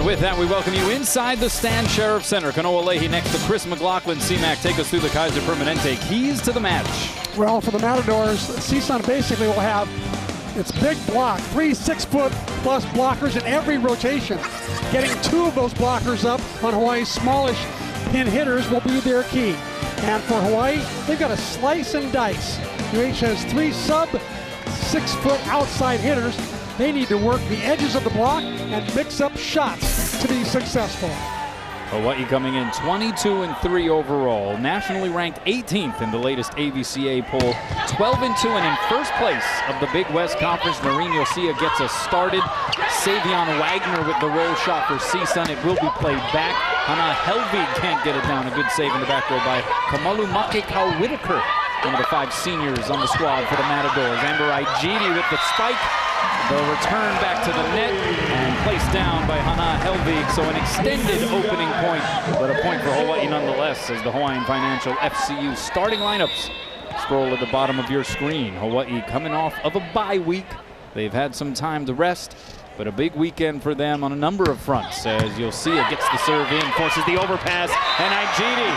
And with that, we welcome you inside the Stan Sheriff Center. Kanoa Leahy next to Chris McLaughlin. C-Mac, take us through the Kaiser Permanente keys to the match. Well, for the Matadors, CSUN basically will have its big block, 3 6-foot-plus blockers in every rotation. Getting 2 of those blockers up on Hawaii's smallish pin hitters will be their key. And for Hawaii, they've got to slice and dice. UH has 3 sub-6-foot outside hitters. They need to work the edges of the block and mix up shots to be successful. Hawaii coming in 22-3 overall, nationally ranked 18th in the latest AVCA poll, 12-2 and in first place of the Big West Conference. Noreen Yosia gets us started. Savion Wagner with the roll shot for CSUN. It will be played back. Hana Helvig can't get it down. A good save in the back row by Kamalu Makekau Whitaker, one of the 5 seniors on the squad for the Matadors. Amber Ijidi with the spike. The return back to the net and placed down by Hana Helvig. So an extended opening point, but a point for Hawaii nonetheless as the Hawaiian Financial FCU starting lineups scroll at the bottom of your screen. Hawaii coming off of a bye week. They've had some time to rest, but a big weekend for them on a number of fronts. As Yosia gets the serve in, forces the overpass, and Ijidi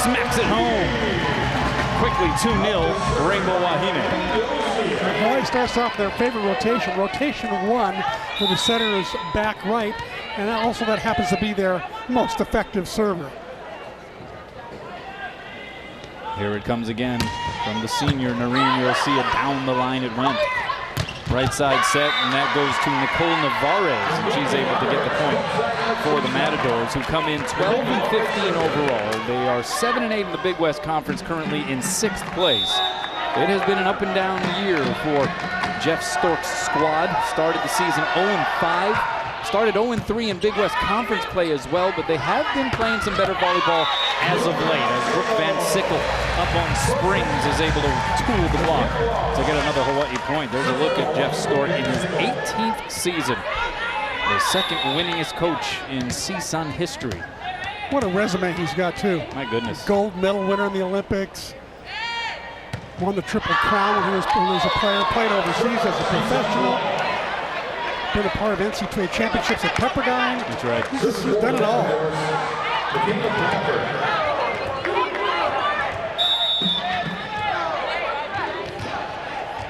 smacks it home. Quickly 2-0 Rainbow Wahine. Hawaii starts off their favorite rotation, rotation 1, where the center is back right, and also that happens to be their most effective server. Here it comes again from the senior Noreen Yosia. Down the line it went. Right side set, and that goes to Nicole Navarez, and she's able to get the point for the Matadors, who come in 12-15 overall. They are 7-8 in the Big West Conference, currently in 6th place. It has been an up and down year for Jeff Stork's squad. Started the season 0-5. Started 0-3 in Big West Conference play as well, but they have been playing some better volleyball as of late, as Brooke Van Sickle up on springs is able to tool the block to get another Hawaii point. There's a look at Jeff Stork in his 18th season, the 2nd winningest coach in CSUN history. What a resume he's got, too. My goodness. Gold medal winner in the Olympics. Won the Triple Crown when he was a player, played overseas as a professional. Been a part of NCAA championships at Pepperdine. That's right. He's done it all.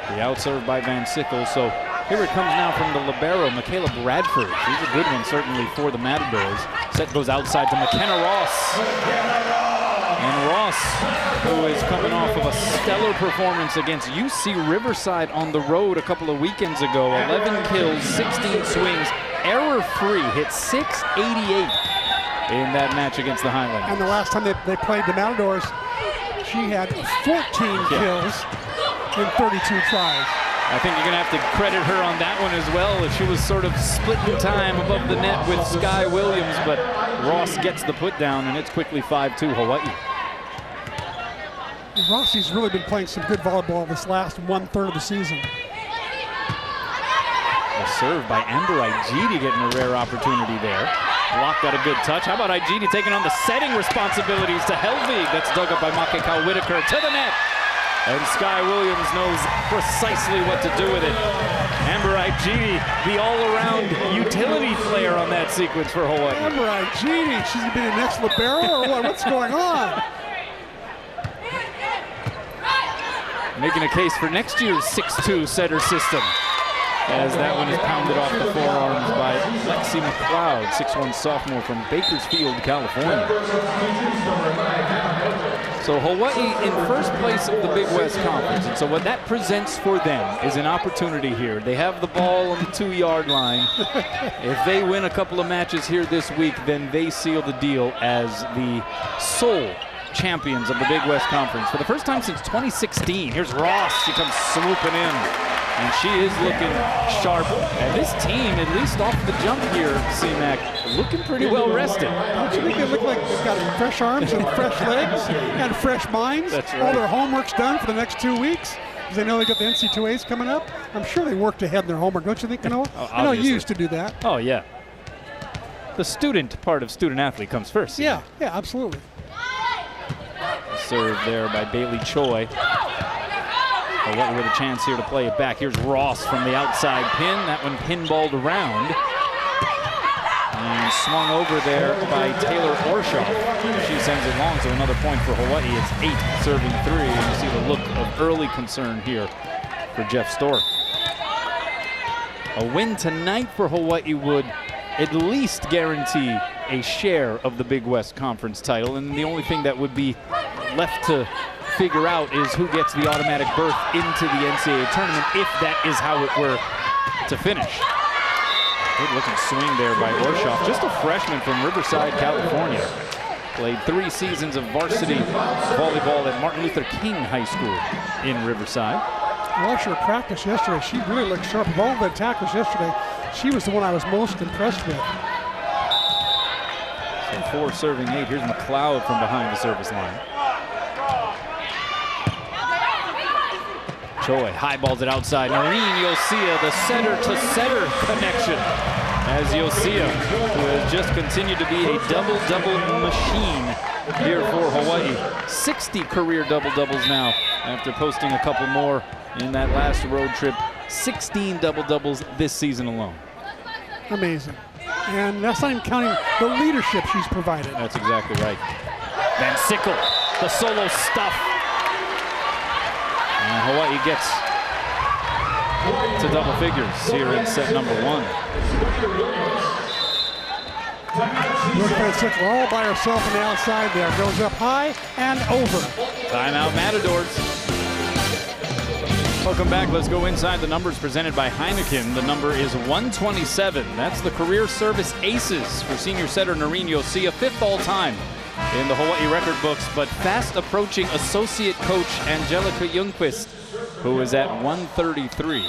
The outserve by Van Sickle. So here it comes now from the libero, Michaela Bradford. She's a good one certainly for the Matadors. Set goes outside to McKenna Ross. And Ross, who is coming off of a stellar performance against UC Riverside on the road a couple of weekends ago. 11 kills, 16 swings, error-free, hit 688 in that match against the Highlanders. And the last time they played the Matadors, she had 14 kills in 32 tries. I think you're going to have to credit her on that one as well. She was sort of splitting time above the net with Sky Williams, but Ross gets the put down, and it's quickly 5-2 Hawaii. Rossi's really been playing some good volleyball this last 1/3 of the season. A serve by Amber Ijidi getting a rare opportunity there. Block got a good touch. How about Ijidi taking on the setting responsibilities to Helvig? That's dug up by Makekau Whitaker to the net. And Sky Williams knows precisely what to do with it. Amber Ijidi, the all-around utility player on that sequence for Hawaii. Amber Ijidi, she's gonna be the next libero or what? What's going on? Making a case for next year's 6-2 setter system, as that one is pounded off the forearms by Lexi McLeod, 6'1" sophomore from Bakersfield, California. So Hawaii in first place of the Big West Conference, and so what that presents for them is an opportunity here. They have the ball on the 2-yard line. If they win a couple of matches here this week, then they seal the deal as the sole champions of the Big West Conference for the first time since 2016. Here's Ross. She comes swooping in, and she is looking sharp. And this team, at least off the jump here, C-Mac, looking pretty well rested. Don't you think they look like they've got fresh arms and fresh legs and fresh minds? That's right. All their homework's done for the next 2 weeks because they know they got the NC2As coming up. I'm sure they worked ahead in their homework, don't you think, Kanoa? I know you used to do that. Oh, yeah. The student part of student athlete comes first. Yeah, absolutely. Served there by Bailey Choi. Hawaii with a chance here to play it back. Here's Ross from the outside pin. That one pinballed around. And swung over there by Taylor Orshoff. She sends it long, so another point for Hawaii. It's 8 serving 3. And you see the look of early concern here for Jeff Stork. A win tonight for Hawaii would at least guarantee a share of the Big West Conference title. And the only thing that would be left to figure out is who gets the automatic berth into the NCAA tournament, if that is how it were to finish. Good looking swing there by Orshoff, just a freshman from Riverside, California. Played 3 seasons of varsity volleyball at Martin Luther King High School in Riverside. I watched her practice yesterday. She really looked sharp. Of all the attackers yesterday, she was the one I was most impressed with. So 4 serving 8. Here's McLeod from behind the service line. Choi highballs it outside. Noreen Yosia, the setter-to-setter connection. As Yosia, who has just continued to be a double-double machine here for Hawaii. 60 career double-doubles now after posting a couple more in that last road trip. 16 double-doubles this season alone. Amazing. And that's not even counting the leadership she's provided. That's exactly right. Van Sickle, the solo stuff. And Hawaii gets to double figures here in set number 1. Look, Van Sickle all by herself on the outside there. Goes up high and over. Timeout Matadors. Welcome back. Let's go inside the numbers presented by Heineken. The number is 127. That's the career service aces for senior setter Noreen Yosia, 5th all time in the Hawaii record books, but fast approaching associate coach Angelica Ljungqvist, who is at 133.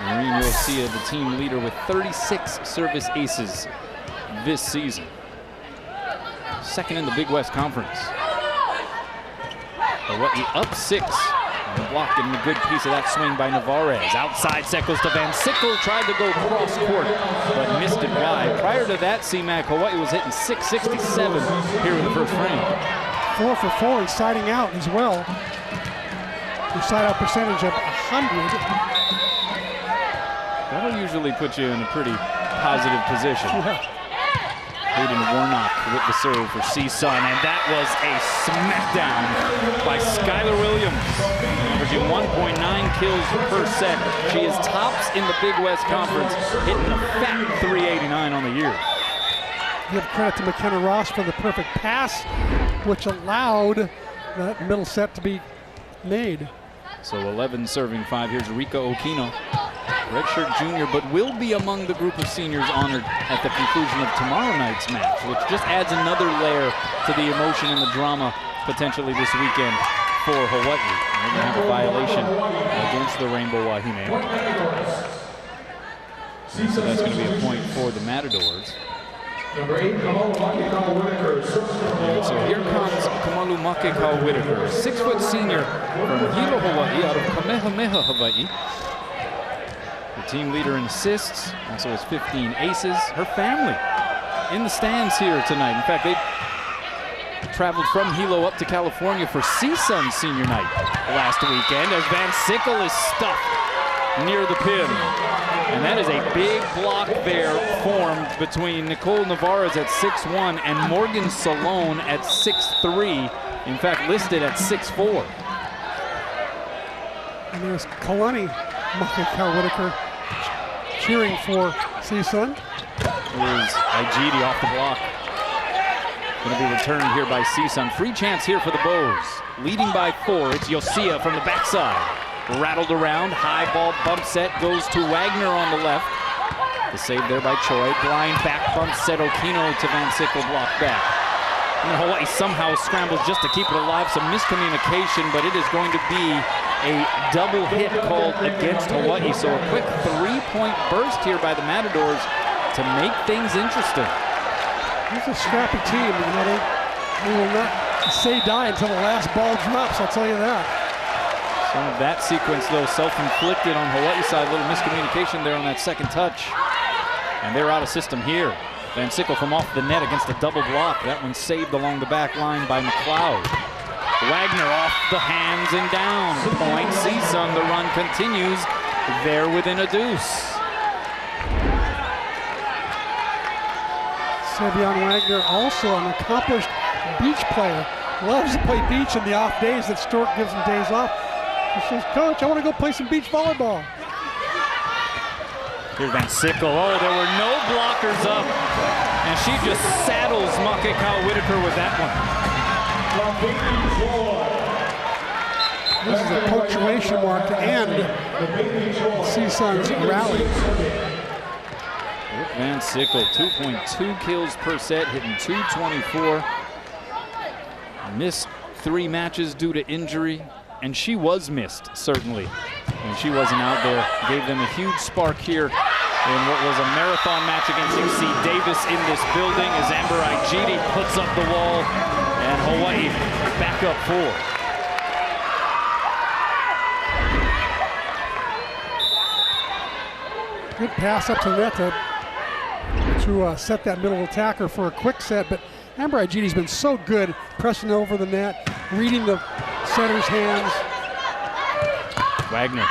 Noreen Yosia, the team leader with 36 service aces this season. 2nd in the Big West Conference. Hawaii up 6. And blocked in a good piece of that swing by Navarez. Outside set goes to Van Sickle. Tried to go cross court, but missed it wide. Prior to that, C-Mac, Hawaii was hitting 667 here in the first frame. 4 for 4 and siding out as well. The side out percentage of 100. That'll usually put you in a pretty positive position. Yeah. Hayden Warnock with the serve for CSUN, and that was a smackdown by Skylar Williams, averaging 1.9 kills per set. She is tops in the Big West Conference, hitting a fat 389 on the year. Give credit to McKenna Ross for the perfect pass, which allowed that middle set to be made. So 11 serving 5. Here's Rika Okino, redshirt junior, but will be among the group of seniors honored at the conclusion of tomorrow night's match, which just adds another layer to the emotion and the drama potentially this weekend for Hawaii. They're going to have a violation against the Rainbow Wahine. So that's going to be a point for the Matadors. And so here comes Kamalu Makekau-Whitaker, 6-foot senior from Hilo, Hawaii, out of Kamehameha, Hawaii. The team leader in assists, also has 15 aces. Her family in the stands here tonight. In fact, they traveled from Hilo up to California for CSUN senior night last weekend as Van Sickle is stuffed near the pin. And that is a big block there formed between Nicole Navarez at 6'1" and Morgan Salone at 6'3", in fact listed at 6'4". And there's Kalani Makekau-Whitaker cheering for CSUN. Here's Igidi off the block. Going to be returned here by CSUN. Free chance here for the Bows. Leading by 4, it's Yosia from the backside. Rattled around, high ball bump set goes to Wagner on the left. The save there by Choi. Blind back bump set, Okino to Van Sickle, blocked back. And Hawaii somehow scrambles just to keep it alive. Some miscommunication, but it is going to be a double hit called against Hawaii. So a quick 3-point burst here by the Matadors to make things interesting. It's a scrappy team. You know, they will not say die until the last ball drops, I'll tell you that. Some of that sequence, though, self-inflicted on Hawaii's side. A little miscommunication there on that second touch. And they're out of system here. Van Sickle from off the net against a double block. That one saved along the back line by McLeod. Wagner off the hands and down. Point CSUN. The run continues. They're within a deuce. Savion Wagner, also an accomplished beach player. Loves to play beach in the off days that Stork gives him days off. He says, Coach, I want to go play some beach volleyball. Here's Van Sickle. Oh, there were no blockers up. And she just saddles Makekau Whitaker with that one. This is a punctuation mark to end CSUN's rally. Van Sickle, 2.2 kills per set, hitting 224. Missed 3 matches due to injury, and she was missed, certainly, when she wasn't out there. Gave them a huge spark here in what was a marathon match against UC Davis in this building as Amber Igidi puts up the wall, and Hawaii back up 4. Good pass up to the net to set that middle attacker for a quick set, but Amber Igidi's been so good pressing over the net, reading the setter's hands. Wagner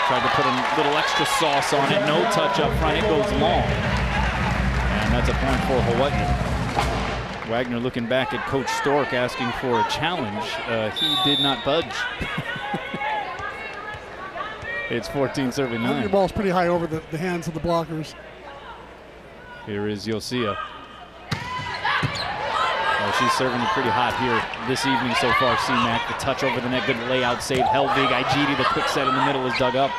tried to put a little extra sauce on it. No touch up front. It goes long. And that's a point for Hawaii. Wagner looking back at Coach Stork asking for a challenge. He did not budge. It's 14-9. Your ball's pretty high over the hands of the blockers. Here is Yosia. She's serving it pretty hot here this evening so far. C-Mac, the touch over the net, good layout save. Helvig, Igidi, the quick set in the middle is dug up.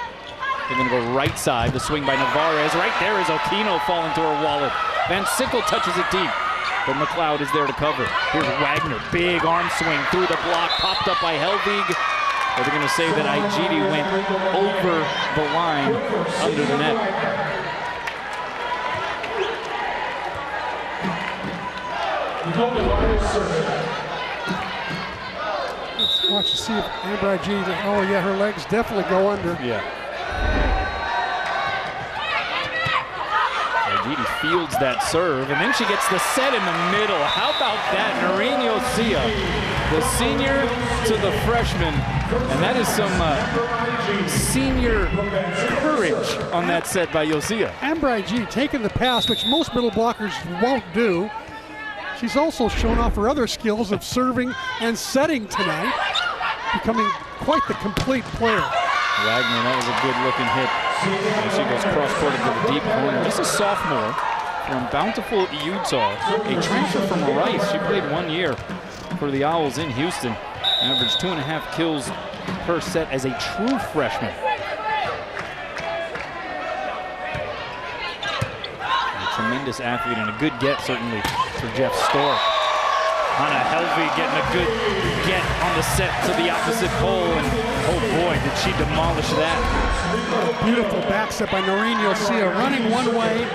They're gonna go right side, the swing by Navarez. Right there is Okino falling to her wallet. Van Sickle touches it deep, but McLeod is there to cover. Here's Wagner, big arm swing through the block, popped up by Helvig. But they're gonna say that Igidi went over the line under the net. Let's watch to see if Amber Igidi, oh yeah, her legs definitely go under. Yeah. Igidi fields that serve, and then she gets the set in the middle. How about that? Noreen Yosia, the senior to the freshman, and that is some senior courage on that set by Yosia. Amber Igidi taking the pass, which most middle blockers won't do. She's also shown off her other skills of serving and setting tonight, becoming quite the complete player. Wagner, that was a good looking hit. And she goes cross-court into the deep corner. Just a sophomore from Bountiful, Utah. A transfer from Rice. She played 1 year for the Owls in Houston. Averaged 2.5 kills per set as a true freshman. Tremendous athlete and a good get certainly for Jeff Stork. Hannah Helvig getting a good get on the set to the opposite pole, and oh boy, did she demolish that. Beautiful back set by Noreen Yosia, running one way,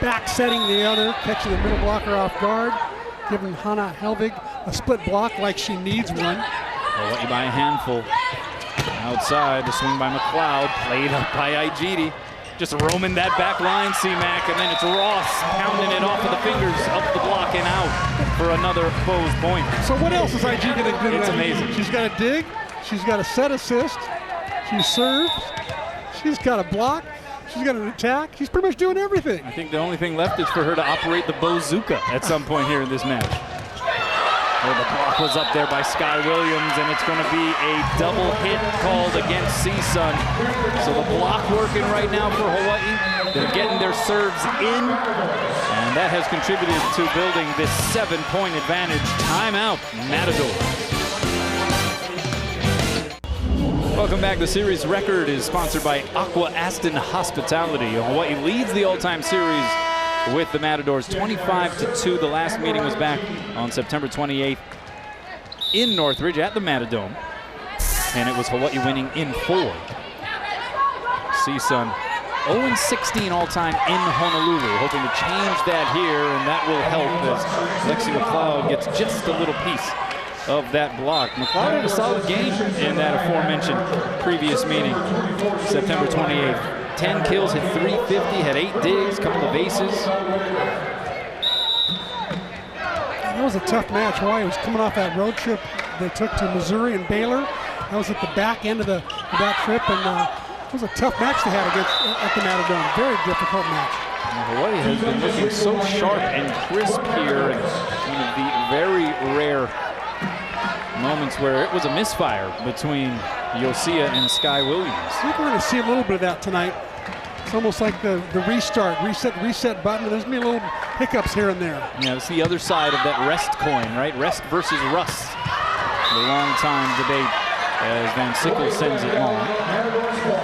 back setting the other, catching the middle blocker off guard, giving Hannah Helvig a split block like she needs one. Hawaii by a handful. Outside, the swing by McLeod, played up by Igidi. Just roaming that back line, C-Mac, and then it's Ross pounding it off of the fingers, up the block and out for another opposed point. So what else is IG going to do? It's amazing. She's got a dig, she's got a set assist, she serves, she's got a block, she's got an attack. She's pretty much doing everything. I think the only thing left is for her to operate the bazooka at some point here in this match. Well, the block was up there by Sky Williams, and it's going to be a double hit called against CSUN. So the block working right now for Hawaii. They're getting their serves in, and that has contributed to building this 7-point advantage. Timeout, Matador. Welcome back. The series record is sponsored by Aqua Aston Hospitality. Hawaii leads the all-time series with the Matadors 25-2. The last meeting was back on September 28th in Northridge at the Matadome, and it was Hawaii winning in 4. CSUN 0-16 all-time in Honolulu, hoping to change that here, and that will help as Lexi McLeod gets just a little piece of that block. McLeod had a solid game in that aforementioned previous meeting, September 28th. 10 kills, hit 350, had 8 digs, couple of aces. That was a tough match. Hawaii was coming off that road trip they took to Missouri and Baylor. That was at the back end of that trip, and it was a tough match they had at the Matadome. Very difficult match. Hawaii has been looking so sharp and crisp here, and one of the very rare moments where it was a misfire between Yosia and Sky Williams. I think we're going to see a little bit of that tonight. It's almost like the reset button. There's going to be little hiccups here and there. Yeah, it's the other side of that rest coin, right? Rest versus rust. The long time debate as Van Sickle sends it home.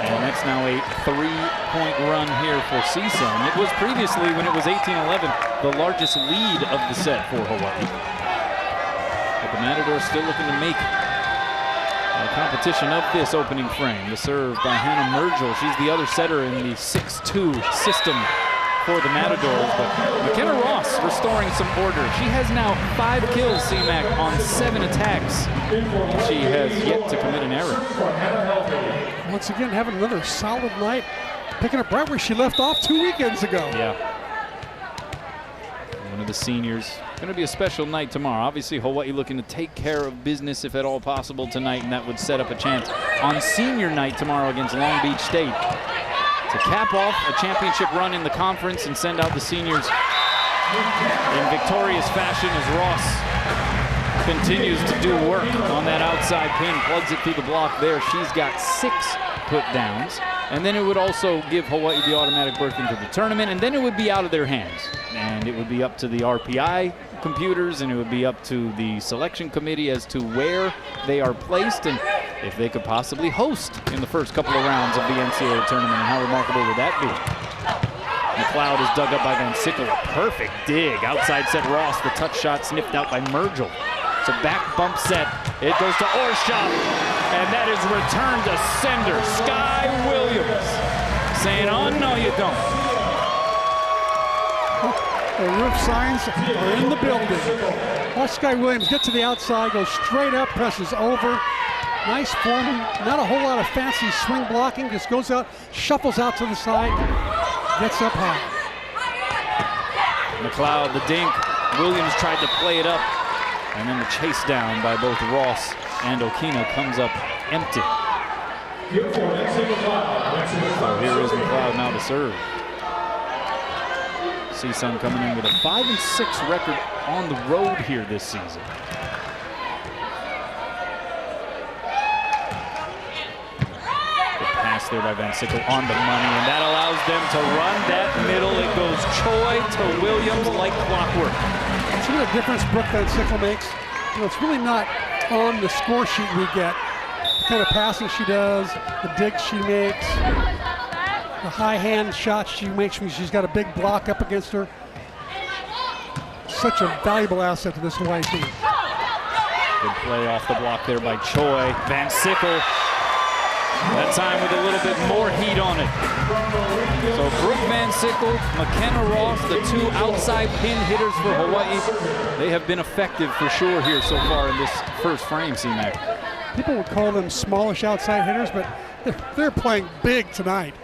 And that's now a 3-point run here for CSUN. It was previously, when it was 18-11, the largest lead of the set for Hawaii. But the Matadors still looking to make a competition of this opening frame. The serve by Hannah Mergel. She's the other setter in the 6-2 system for the Matadors. But McKenna Ross restoring some order. She has now 5 kills, CMAC, on 7 attacks. She has yet to commit an error. Once again, having another solid night, picking up right where she left off 2 weekends ago. Yeah. One of the seniors. Going to be a special night tomorrow. Obviously, Hawaii looking to take care of business if at all possible tonight, and that would set up a chance on senior night tomorrow against Long Beach State to cap off a championship run in the conference and send out the seniors in victorious fashion as Ross continues to do work on that outside pin, plugs it through the block there. She's got 6 put downs, and then it would also give Hawaii the automatic berth into the tournament, and then it would be out of their hands. And it would be up to the RPI computers, and it would be up to the selection committee as to where they are placed and if they could possibly host in the first couple of rounds of the NCAA tournament. And how remarkable would that be? McLeod is dug up by Van Sickle. A perfect dig. Outside set Ross. The touch shot sniffed out by Mergel. So back bump set. It goes to Orshop. And that is returned to sender. Sky Williams saying, oh, no, you don't. The roof signs are in the building. Watch Sky Williams get to the outside, goes straight up, presses over. Nice forming. Not a whole lot of fancy swing blocking. Just goes out, shuffles out to the side, gets up high. McLeod, the dink. Williams tried to play it up. And then the chase down by both Ross and Okina comes up empty. So here is McLeod now to serve. CSUN coming in with a 5-6 record on the road here this season. Good pass there by Van Sickle on the money, and that allows them to run that middle. It goes Choi to Williams like clockwork. See what a difference Brooke Van Sickle makes? You know, it's really not on the score sheet we get. The kind of passing she does, the digs she makes, the high hand shots she makes when she's got a big block up against her. Such a valuable asset to this Hawaii team. Good play off the block there by Choi. Van Sickle, that time with a little bit more heat on it. So Brooke Van Sickle, McKenna Ross, the 2 outside pin hitters for Hawaii. They have been effective for sure here so far in this first frame, C-Mac. People would call them smallish outside hitters, but they're playing big tonight.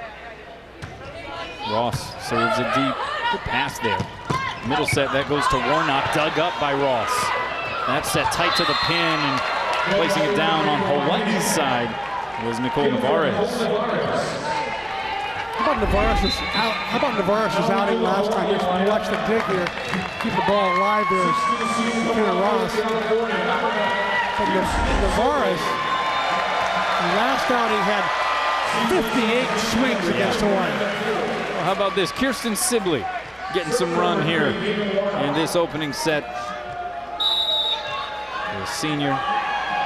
Ross serves it deep. Good pass there. Middle set, that goes to Warnock, dug up by Ross. That's set tight to the pin, and placing it down on Hawaii's side was Nicole Navarez. How about Navarez's outing last time? We watched the dig here, keep the ball alive there. McKenna Ross. But Navarez, last outing had 58 swings against Hawaii. Well, how about this? Kirsten Sibley getting some run here in this opening set. The senior,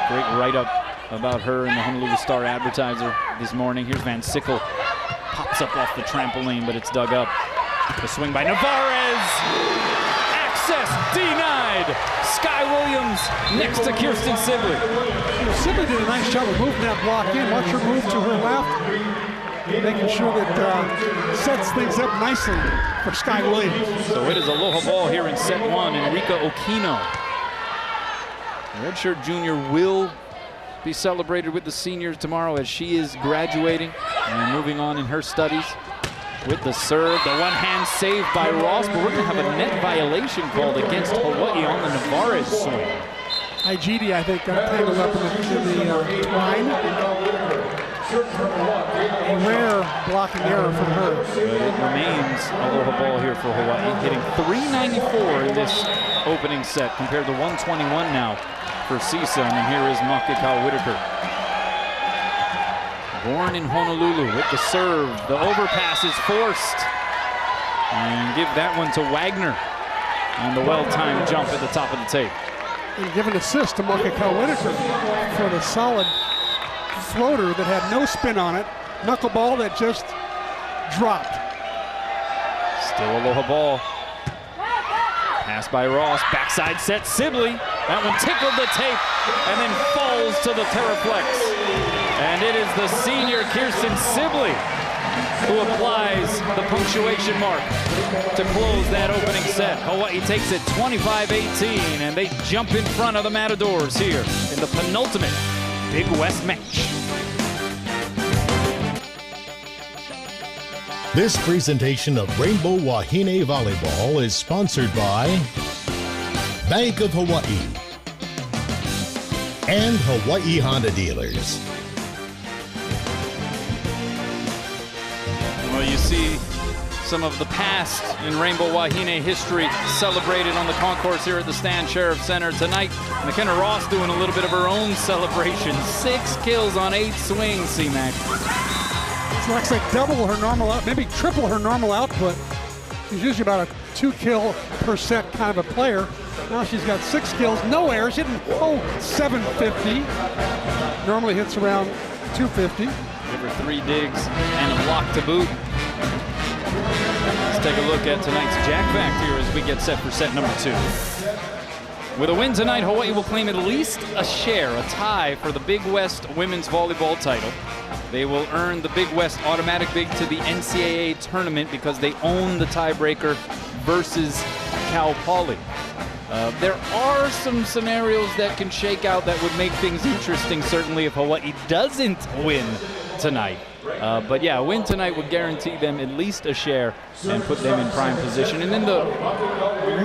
great write-up about her in the Honolulu Star Advertiser this morning. Here's Van Sickle, pops up off the trampoline, but it's dug up. The swing by Navarez, access denied. Sky Williams next to Kirsten Sibley. Sibley did a nice job of moving that block in. Watch her move to her left, making sure that sets things up nicely for Sky Williams. So it is aloha ball here in set 1. Enrica Okino, the redshirt junior, will be celebrated with the seniors tomorrow as she is graduating and moving on in her studies. With the serve, the one-hand save by Ross, but we're going to have a net violation called against Hawaii on the Navarez swing. Igidi, I think, got tangled up in the twine. A rare blocking error from her. But it remains aloha ball here for Hawaii, hitting 394 in this opening set compared to 121 now for CSUN. And here is Makakau Whitaker. Born in Honolulu with the serve. The overpass is forced. And give that one to Wagner on the well-timed jump at the top of the tape. And give an assist to Makakau Whitaker for the solid floater that had no spin on it. Knuckleball that just dropped. Still aloha ball. Pass by Ross. Backside set Sibley. That one tickled the tape and then falls to the Terraflex. And it is the senior Kirsten Sibley who applies the punctuation mark to close that opening set. Hawaii takes it 25-18, and they jump in front of the Matadors here in the penultimate Big West match. This presentation of Rainbow Wahine Volleyball is sponsored by Bank of Hawaii and Hawaii Honda Dealers. Well, you see some of the past in Rainbow Wahine history celebrated on the concourse here at the Stan Sheriff Center tonight. McKenna Ross doing a little bit of her own celebration. 6 kills on 8 swings, C-Mac. It looks like double her normal, maybe triple her normal output. She's usually about a 2 kill per set kind of a player. Now she's got 6 kills, no errors, hitting 750. Normally hits around 250. Give her 3 digs and a block to boot. Let's take a look at tonight's Jack Fact here as we get set for set number 2. With a win tonight, Hawaii will claim at least a share, a tie for the Big West women's volleyball title. They will earn the Big West automatic bid to the NCAA tournament because they own the tiebreaker versus Cal Poly. There are some scenarios that can shake out that would make things interesting, certainly if Hawaii doesn't win tonight. But yeah, a win tonight would guarantee them at least a share and put them in prime position. And then the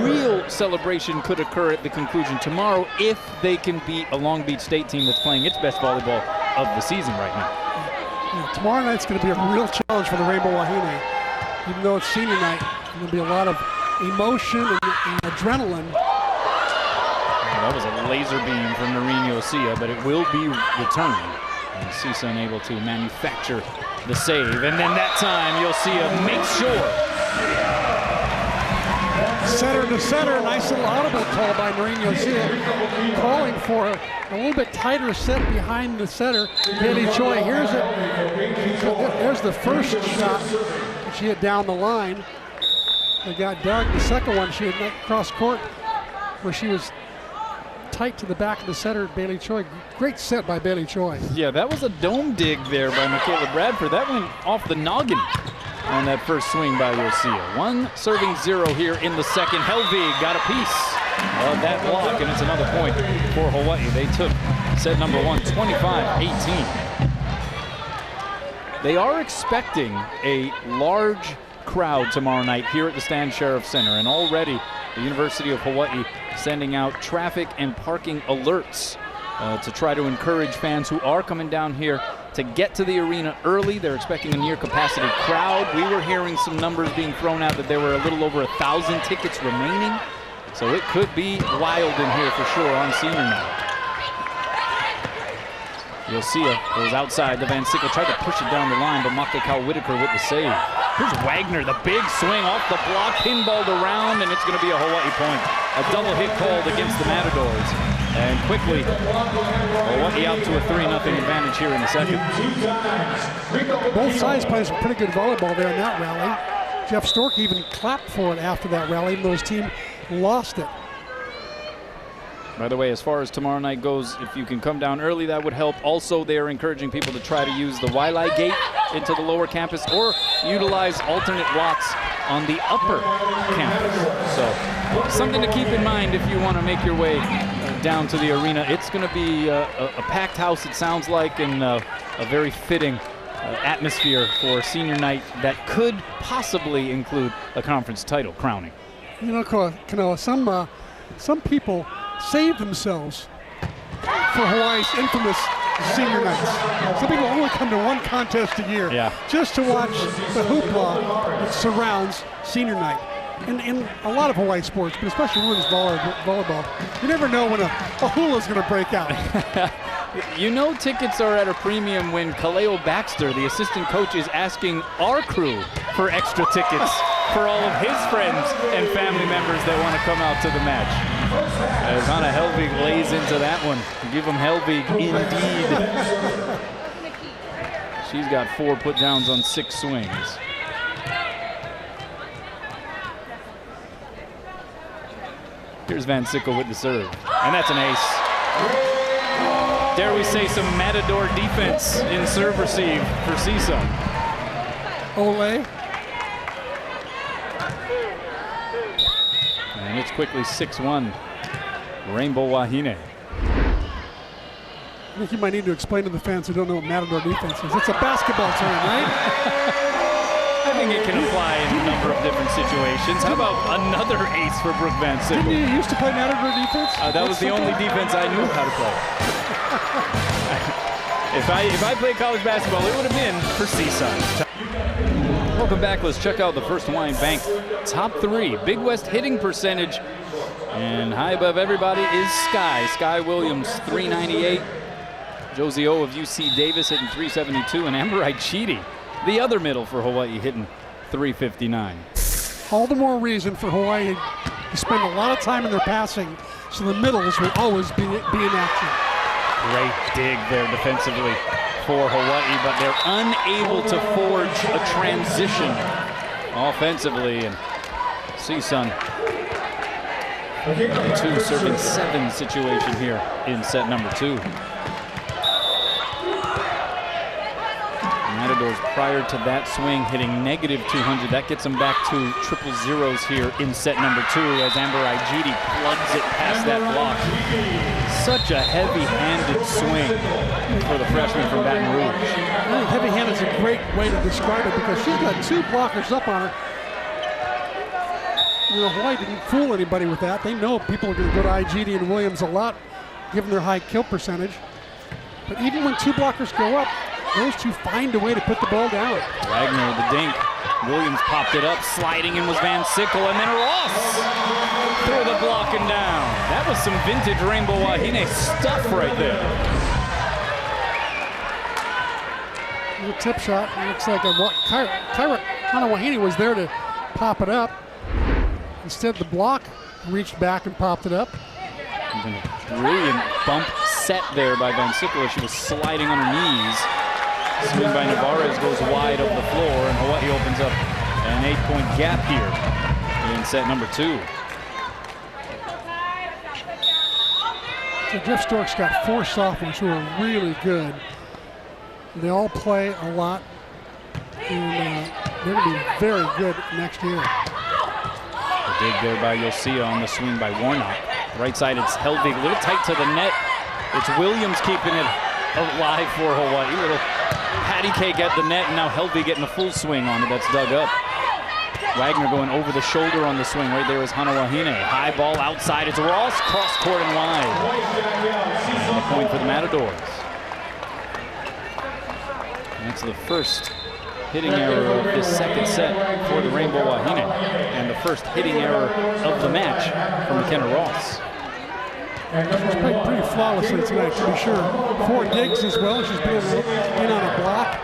real celebration could occur at the conclusion tomorrow if they can beat a Long Beach State team that's playing its best volleyball of the season right now. Yeah, tomorrow night's going to be a real challenge for the Rainbow Wahine. Even though it's senior night, there'll be a lot of emotion and adrenaline. That was a laser beam from Noreen Yosia, but it will be returned. And CSUN able to manufacture the save. And then that time, Yosia makes sure. Setter to setter, nice little audible call by Noreen Yosia, calling for a little bit tighter set behind the setter, Bailey Choi. Here's it. There's the first shot that she hit down the line. They got dug. The second one, she hit cross court where she was tight to the back of the setter, Bailey Choi. Great set by Bailey Choi. Yeah, that was a dome dig there by Michaela Bradford. That went off the noggin on that first swing by Yosia. 1-0 here in the second. Helvig got a piece of that block, and it's another point for Hawaii. They took set number 1, 25-18. They are expecting a large crowd tomorrow night here at the Stan Sheriff Center, and already the University of Hawaii sending out traffic and parking alerts to try to encourage fans who are coming down here to get to the arena early. They're expecting a near capacity crowd. We were hearing some numbers being thrown out that there were a little over 1,000 tickets remaining. So it could be wild in here for sure on senior night. Yosia goes outside. The Van Sickle tried to push it down the line, but Makakau Whitaker with the save. Here's Wagner, the big swing off the block, pinballed around, and it's going to be a Hawaii point. A double hit called against the Matadors. And quickly, Hawaii out to a 3-0 advantage here in the second. Both sides playing some pretty good volleyball there in that rally. Jeff Stork even clapped for it after that rally, even though his team lost it. By the way, as far as tomorrow night goes, if you can come down early, that would help. Also, they're encouraging people to try to use the Waialae gate into the lower campus or utilize alternate blocks on the upper campus. So something to keep in mind if you want to make your way down to the arena. It's going to be a packed house, it sounds like, and a very fitting atmosphere for senior night that could possibly include a conference title crowning. You know, Kanoa, some people save themselves for Hawaii's infamous senior nights. Some people only come to one contest a year just to watch the hoopla that surrounds senior night. In a lot of Hawaii sports, but especially women's volleyball, you never know when a hula is going to break out. You know tickets are at a premium when Kaleo Baxter, the assistant coach, is asking our crew for extra tickets for all of his friends and family members that want to come out to the match. As Hannah Helvig lays into that one. Give them Helvig indeed. She's got 4 put downs on 6 swings. Here's Van Sickle with the serve, and that's an ace. Dare we say some matador defense in serve receive for CSUN. Ole. And it's quickly 6-1, Rainbow Wahine. I think you might need to explain to the fans who don't know what matador defense is. It's a basketball term, right? I think it can apply in a number of different situations. How about another ace for Brooke Van Sickle? Didn't you used to play matador defense? That was the only defense I knew how to play. If I played college basketball, it would have been for CSUN. Welcome back. Let's check out the First Hawaiian Bank top 3. Big West hitting percentage. And high above everybody is Sky Williams, 398. Josie O of UC Davis hitting 372. And Amber Aichidi, the other middle for Hawaii, hitting 359. All the more reason for Hawaii to spend a lot of time in their passing, so the middles will always be in action. Great dig there defensively for Hawaii, but they're unable to forge a transition offensively. And CSUN 2 serving 7 situation here in set number 2. Matadors prior to that swing hitting negative 200. That gets them back to triple zeros here in set number 2 as Amber Aichidi plugs it past that block. Such a heavy-handed swing for the freshman from Baton Rouge. I think heavy-handed is a great way to describe it because she's got 2 blockers up on her. You know, Hawaii didn't fool anybody with that. They know people are going to go to Aichidi and Williams a lot, given their high kill percentage. But even when 2 blockers go up, those 2 find a way to put the ball down. Wagner with the dink. Williams popped it up. Sliding in was Van Sickle, and then Ross threw the block and down. That was some vintage Rainbow Wahine stuff right there. The tip shot. It looks like Kyra Hana Wahine was there to pop it up. Instead, the block reached back and popped it up. Brilliant bump set there by Van Sickle as she was sliding on her knees. Swing by Navarez goes wide of the floor, and Hawaii opens up an 8-point gap here in set number 2. So Jeff Stork's got 4 sophomores who are really good. They all play a lot, and they're going to be very good next year. The dig there by Yosia on the swing by Warnock. Right side, it's Helvig, a little tight to the net. It's Williams keeping it alive for Hawaii. Little patty cake at the net, and now Helvig getting a full swing on it. That's dug up. Wagner going over the shoulder on the swing. Right there is Hana Wahine. High ball outside. It's Ross, cross court and wide. And a point for the Matadors. And that's the first hitting error of this second set for the Rainbow Wahine, and the first hitting error of the match from McKenna Ross. She's played pretty flawlessly tonight, to be sure. 4 digs as well. She's been in on a block.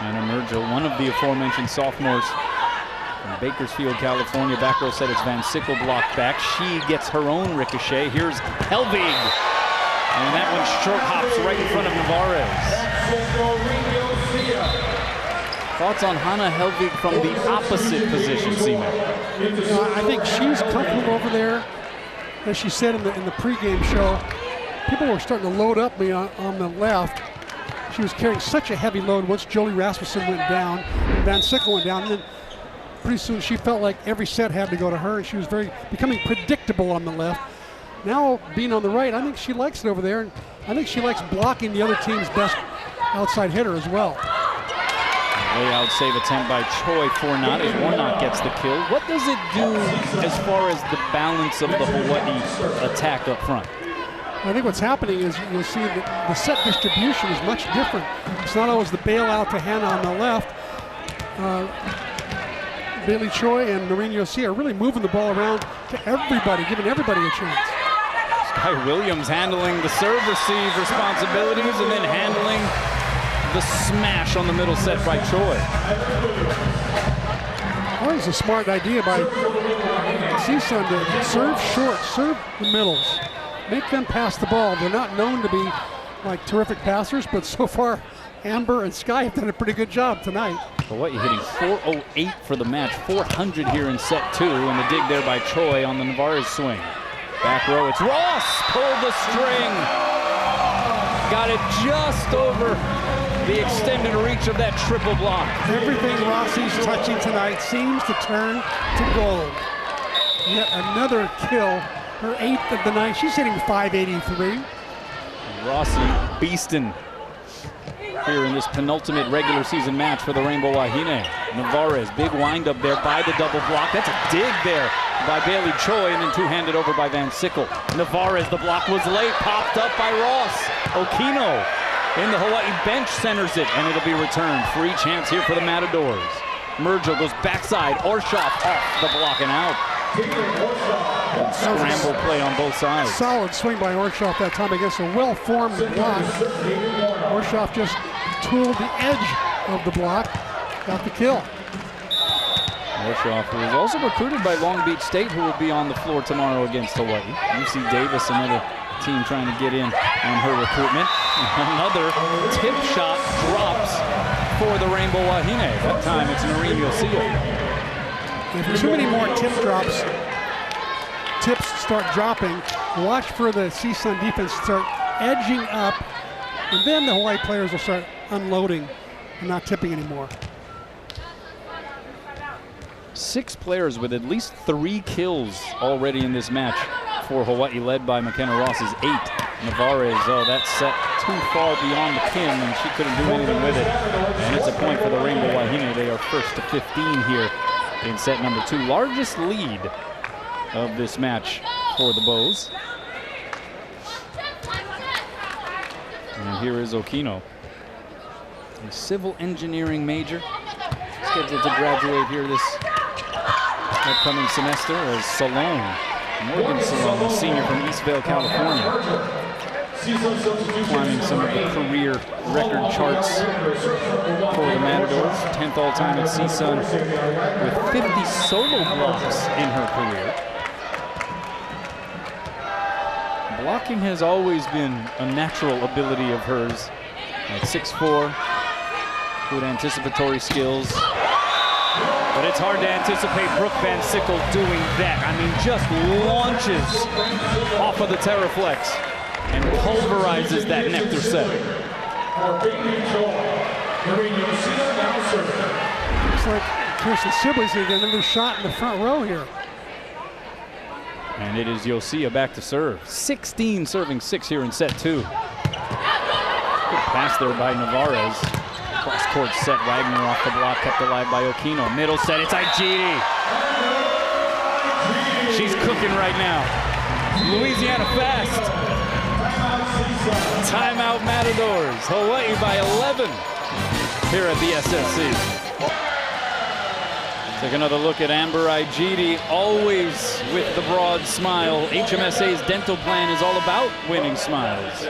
And Emergil, one of the aforementioned sophomores from Bakersfield, California. Back row set, it's Van Sickle blocked back. She gets her own ricochet. Here's Helvig. And that one short hops right in front of Navarez. Thoughts on Hana Helvig from the opposite position, Seaman? I think she's comfortable over there. As she said in the pregame show, people were starting to load up me on the left. She was carrying such a heavy load once Jolie Rasmussen went down, and Van Sickle went down, and then pretty soon she felt like every set had to go to her, and she was becoming predictable on the left. Now, being on the right, I think she likes it over there, and I think she likes blocking the other team's best outside hitter as well. Layout save attempt by Choi Fornat as Warnock gets the kill. What does it do as far as the balance of the Hawaii attack up front? I think what's happening is you'll see that the set distribution is much different. It's not always the bailout to Hannah on the left. Bailey Choi and Noreen Yossi are really moving the ball around to everybody, giving everybody a chance. Sky Williams handling the serve-receive responsibilities and then handling the smash on the middle set by Choi. Well, it's a smart idea by CSUN to serve short, serve the middles, make them pass the ball. They're not known to be like terrific passers, but so far Amber and Sky have done a pretty good job tonight. Hawaii hitting 408 for the match, 400 here in set 2, and the dig there by Choi on the Navarez swing. Back row, it's Ross, pulled the string. Got it just over the extended reach of that triple block. Everything Rossi's touching tonight seems to turn to gold. Yet another kill, her 8th of the night. She's hitting 583. Rossi beastin' here in this penultimate regular season match for the Rainbow Wahine. Navarez, big windup there by the double block. That's a dig there by Bailey Choi, and then two-handed over by Van Sickle. Navarez, the block was late, popped up by Ross. Okino in the Hawaii bench centers it, and it'll be returned. Free chance here for the Matadors. Mergel goes backside, Orshoff off the block and out. Scramble play on both sides. Solid swing by Orshoff that time against a well-formed block. Orshoff just tooled the edge of the block, got the kill. Orshoff, who is also recruited by Long Beach State, who will be on the floor tomorrow against Hawaii. UC Davis, another team trying to get in on her recruitment. Another tip shot drops for the Rainbow Wahine. That time it's Noreen Yossi. If too many more tip drops, tips start dropping, watch for the CSUN defense to start edging up, and then the Hawaii players will start unloading and not tipping anymore. 6 players with at least 3 kills already in this match for Hawaii, led by McKenna Ross's 8. Navarez, oh, that's set too far beyond the pin, and she couldn't do anything with it. And it's a point for the Rainbow Wahine. They are first to 15 here in set number 2. Largest lead of this match for the Bows. And here is Okino, a civil engineering major, scheduled to graduate here this upcoming semester as Salone, Morgan Salone, a senior from Eastvale, California. Climbing some of the career record charts for the Matadors. 10th all-time at CSUN with 50 solo blocks in her career. Blocking has always been a natural ability of hers. At 6'4", good anticipatory skills. But it's hard to anticipate Brooke Van Sickle doing that. I mean, just launches off of the Terraflex and pulverizes that nectar set. Looks like Kirsten Sibley's gonna get another shot in the front row here. And it is Yosia back to serve. 16 serving 6 here in set 2. Good pass there by Navarez. Cross-court set, Wagner off the block, kept alive by Okino. Middle set, it's Igidi. She's cooking right now. Louisiana fast. Timeout Matadors. Hawaii by 11 here at the SSC. Take another look at Amber Igidi, always with the broad smile. HMSA's dental plan is all about winning smiles.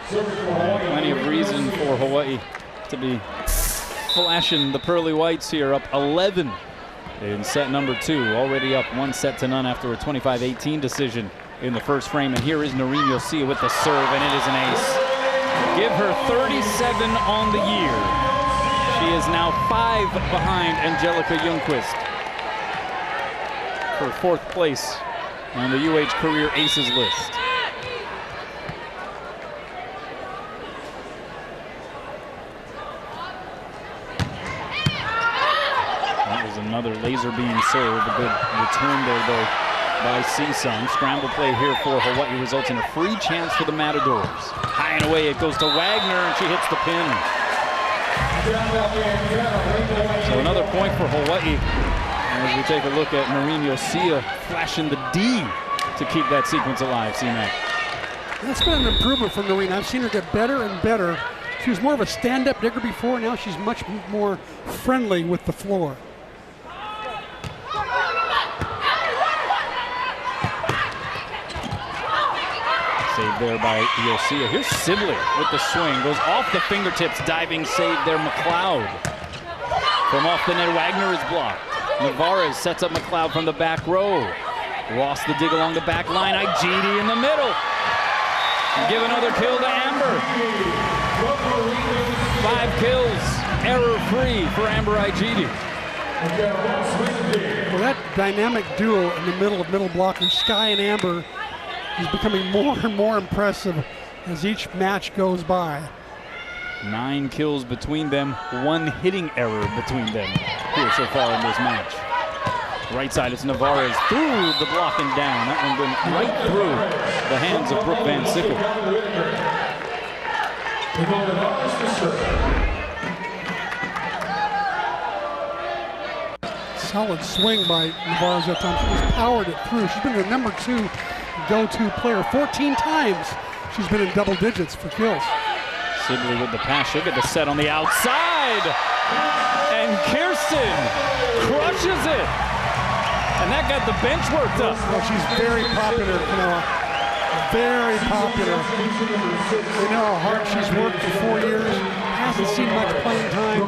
Plenty of reason for Hawaii to be flashing the pearly whites here, up 11 in set number 2. Already up 1-0 after a 25-18 decision in the first frame. And here is Noreen Yossi with the serve, and it is an ace. Give her 37 on the year. She is now 5 behind Angelica Ljungqvist for 4th place on the UH Career Aces list. That was another laser beam serve. A good return there, though, by CSUN. Scramble play here for Hawaii results in a free chance for the Matadors. High and away it goes to Wagner, and she hits the pin. So another point for Hawaii as we take a look at Noreen Yosia flashing the D to keep that sequence alive. See that. That's been an improvement from Noreen. I've seen her get better and better. She was more of a stand-up digger before. Now she's much more friendly with the floor. Saved there by Yosia. Here's Sibley with the swing. Goes off the fingertips. Diving save there, McLeod. From off the net, Wagner is blocked. Navarez sets up McLeod from the back row. Ross the dig along the back line. Igidi in the middle. Give another kill to Amber. 5 kills, error-free for Amber Igidi. Well, that dynamic duo in the middle blockers, Sky and Amber, is becoming more and more impressive as each match goes by. 9 kills between them, 1 hitting error between them here so far in this match. Right side, it's Navarez through the block and down. That one went right through the hands of Brooke Van Sickle. Solid swing by Navarez that time. She just powered it through. She's been the number 2 go-to player 14 times. She's been in double digits for kills. Sibley with the pass. She'll get the set on the outside. And Kirsten crushes it. And that got the bench worked up. Well, she's very popular, Camilla. Very popular. We know how hard she's worked for 4 years. Hasn't seen much playing time.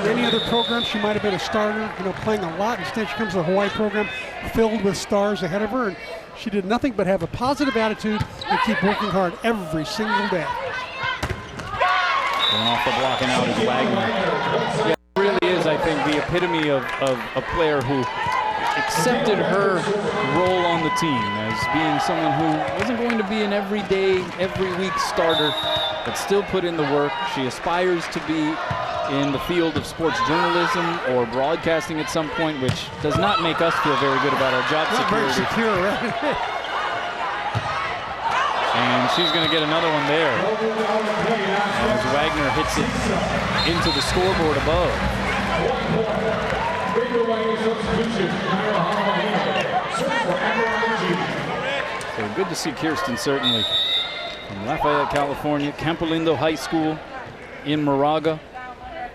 In any other program, she might have been a starter, playing a lot. Instead, she comes to the Hawaii program filled with stars ahead of her. And she did nothing but have a positive attitude and keep working hard every single day. Going off the block and out is Wagner. Yeah, it really is, I think, the epitome of a player who accepted her role on the team as being someone who wasn't going to be an everyday, every week starter, but still put in the work. She aspires to be in the field of sports journalism or broadcasting at some point, which does not make us feel very good about our job security. Very secure, right? And she's going to get another one there as Wagner hits it into the scoreboard above. So good to see Kirsten, certainly, from Lafayette, California, Campolindo High School in Moraga.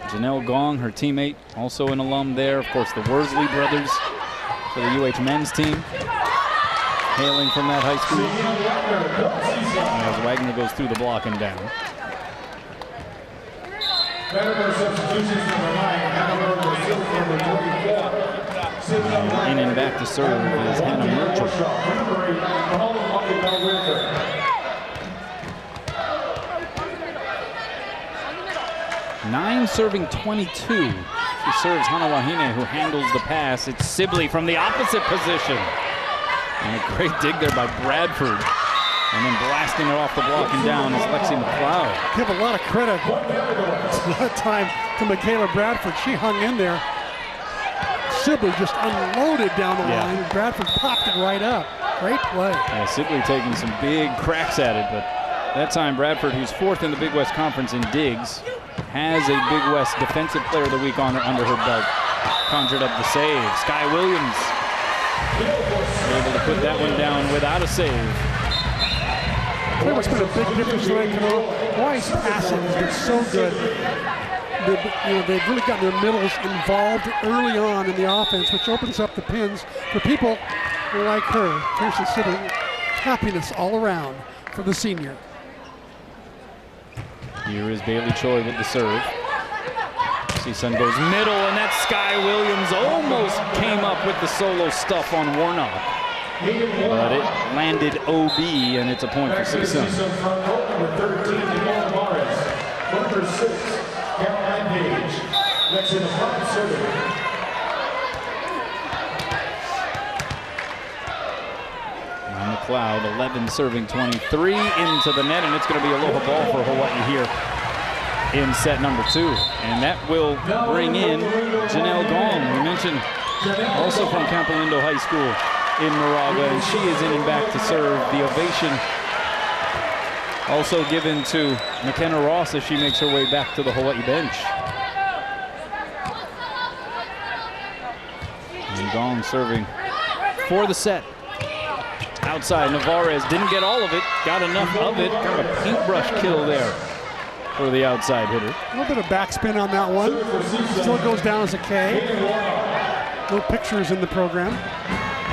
Janelle Gong, her teammate, also an alum there. Of course, the Worsley brothers for the UH men's team, hailing from that high school. As Wagner goes through the block and down. In and back to serve is Hannah Merchant. 9 serving 22. She serves Hannah Wahine, who handles the pass. It's Sibley from the opposite position. And a great dig there by Bradford. And then blasting it off the block and down is Lexi McLeod. Give a lot of credit that time to Michaela Bradford. She hung in there. Sibley just unloaded down the line, and Bradford popped it right up. Great play. Yeah, Sibley taking some big cracks at it, but that time Bradford, who's 4th in the Big West Conference in digs, has a Big West Defensive Player of the Week honor under her belt. Conjured up the save. Sky Williams able to put that one down without a save. I think what's been a big difference tonight, Hawaii's passing has been so good. They've really gotten their middles involved early on in the offense, which opens up the pins for people like her. Kirsten Sibley, happiness all around for the senior. Here is Bailey Choi with the serve. CSUN goes middle, and that Sky Williams almost came up with the solo stuff on Warnock. But it landed OB, and it's a point for CSUN. Number 6, Caroline Page. Next in the front serving. McLeod, 11 serving 23 into the net, and it's going to be a aloha ball for Hawaii here in set number 2. And that will bring in Janelle Gong. We mentioned also from Campolindo High School in Moraga, and she is in and back to serve. The ovation also given to McKenna Ross as she makes her way back to the Hawaii bench. And Gong serving for the set. Outside, Navarez didn't get all of it, got enough of it. Kind of a paintbrush kill there for the outside hitter. A little bit of backspin on that one. Still goes down as a K. No pictures in the program.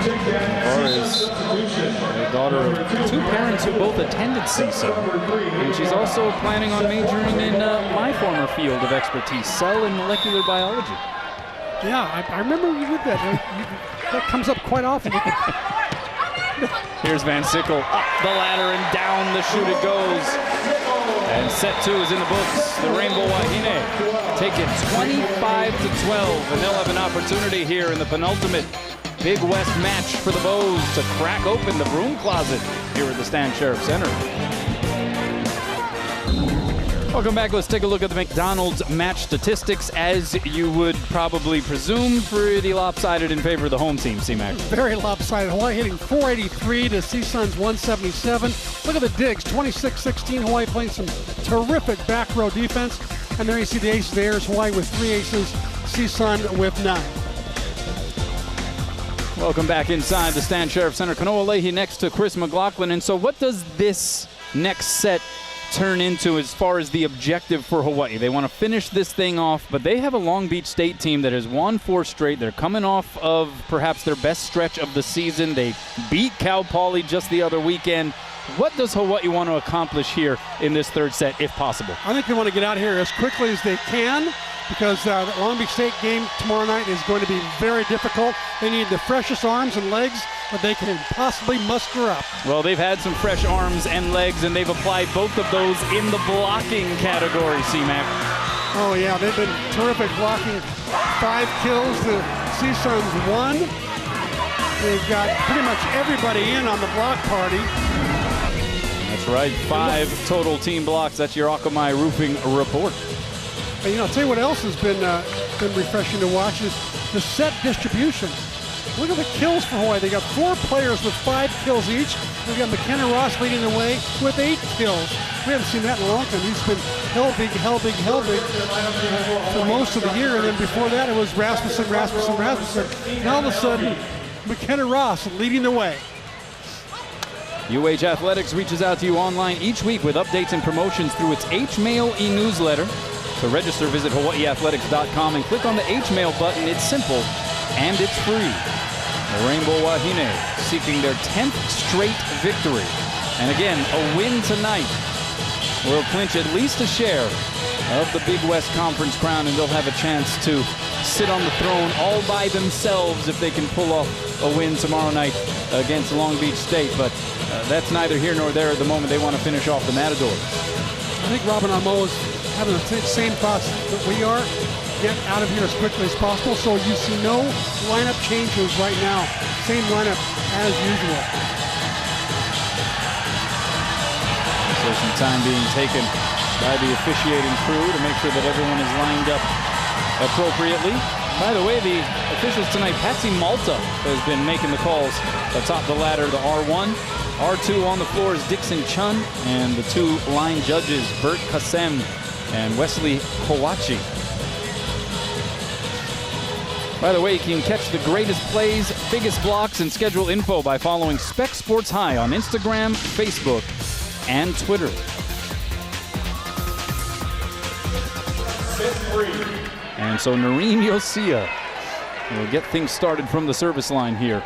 Navarez, the daughter of two parents who both attended CSUN. And she's also planning on majoring in my former field of expertise, cell and molecular biology. Yeah, I remember you did that. That comes up quite often. Here's Van Sickle up the ladder and down the chute it goes. And set 2 is in the books. The Rainbow Wahine take it 25-12, and they'll have an opportunity here in the penultimate Big West match for the Bows to crack open the broom closet here at the Stan Sheriff Center. Welcome back. Let's take a look at the McDonald's match statistics. As you would probably presume, pretty lopsided in favor of the home team, C-Mac. Very lopsided. Hawaii hitting 483 to CSUN's 177. Look at the digs, 26-16. Hawaii playing some terrific back row defense. And there you see the ace there is Hawaii with 3 aces, CSUN with 9. Welcome back inside the Stan Sheriff Center. Kanoa Leahy next to Chris McLaughlin. And so what does this next set turn into as far as the objective for Hawaii? They want to finish this thing off, but they have a Long Beach State team that has won 4 straight. They're coming off of perhaps their best stretch of the season. They beat Cal Poly just the other weekend. What does Hawaii want to accomplish here in this third set, if possible? I think they want to get out of here as quickly as they can, because the Long Beach State game tomorrow night is going to be very difficult. They need the freshest arms and legs that they can possibly muster up. Well, they've had some fresh arms and legs, and they've applied both of those in the blocking category, C-Mac. Oh, yeah, they've been terrific blocking. 5 kills to CSUN's 1. They've got pretty much everybody in on the block party. That's right, 5 total team blocks. That's your Akamai Roofing report. And, you know, I'll tell you what else has been refreshing to watch is the set distribution. Look at the kills for Hawaii. They got 4 players with 5 kills each. We've got McKenna Ross leading the way with 8 kills. We haven't seen that in a long time. He's been hell big for most of the year. And then before that, it was Rasmussen. And all of a sudden, McKenna Ross leading the way. UH Athletics reaches out to you online each week with updates and promotions through its H-Mail e-newsletter. To register, visit hawaiiathletics.com and click on the H-Mail button. It's simple and it's free. The Rainbow Wahine seeking their 10th straight victory. And again, a win tonight will clinch at least a share of the Big West Conference crown, and they'll have a chance to sit on the throne all by themselves if they can pull off a win tomorrow night against Long Beach State. But that's neither here nor there at the moment. They want to finish off the Matadors. I think Robin Amo is having the same thoughts that we are. Get out of here as quickly as possible. So you see no lineup changes right now. Same lineup as usual. So some time being taken by the officiating crew to make sure that everyone is lined up appropriately. By the way, the officials tonight, Patsy Malta has been making the calls atop the ladder, the R1. R2 on the floor is Dixon Chun, and the 2 line judges, Bert Kassem and Wesley Kawachi. By the way, you can catch the greatest plays, biggest blocks, and schedule info by following Spec Sports High on Instagram, Facebook, and Twitter. And so Noreen Yosia will get things started from the service line here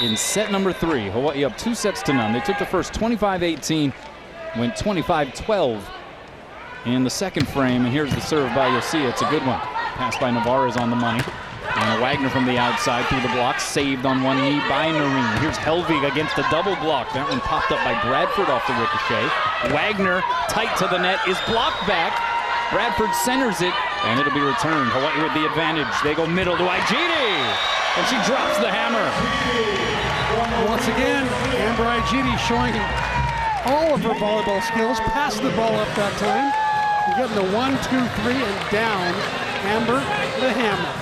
in set number 3. Hawaii up 2-0. They took the first 25-18, went 25-12 in the second frame. And here's the serve by Yosia. It's a good one. Pass by Navarez on the money. And Wagner from the outside through the block, saved on one knee by Noreen. Here's Helvig against a double block. That one popped up by Bradford off the ricochet. Wagner tight to the net, is blocked back. Bradford centers it, and it'll be returned. Hawaii with the advantage. They go middle to Igidi, and she drops the hammer. Once again, Amber Igidi showing all of her volleyball skills. Passed the ball up that time. You're getting the 1, 2, 3, and down. Amber, the hammer.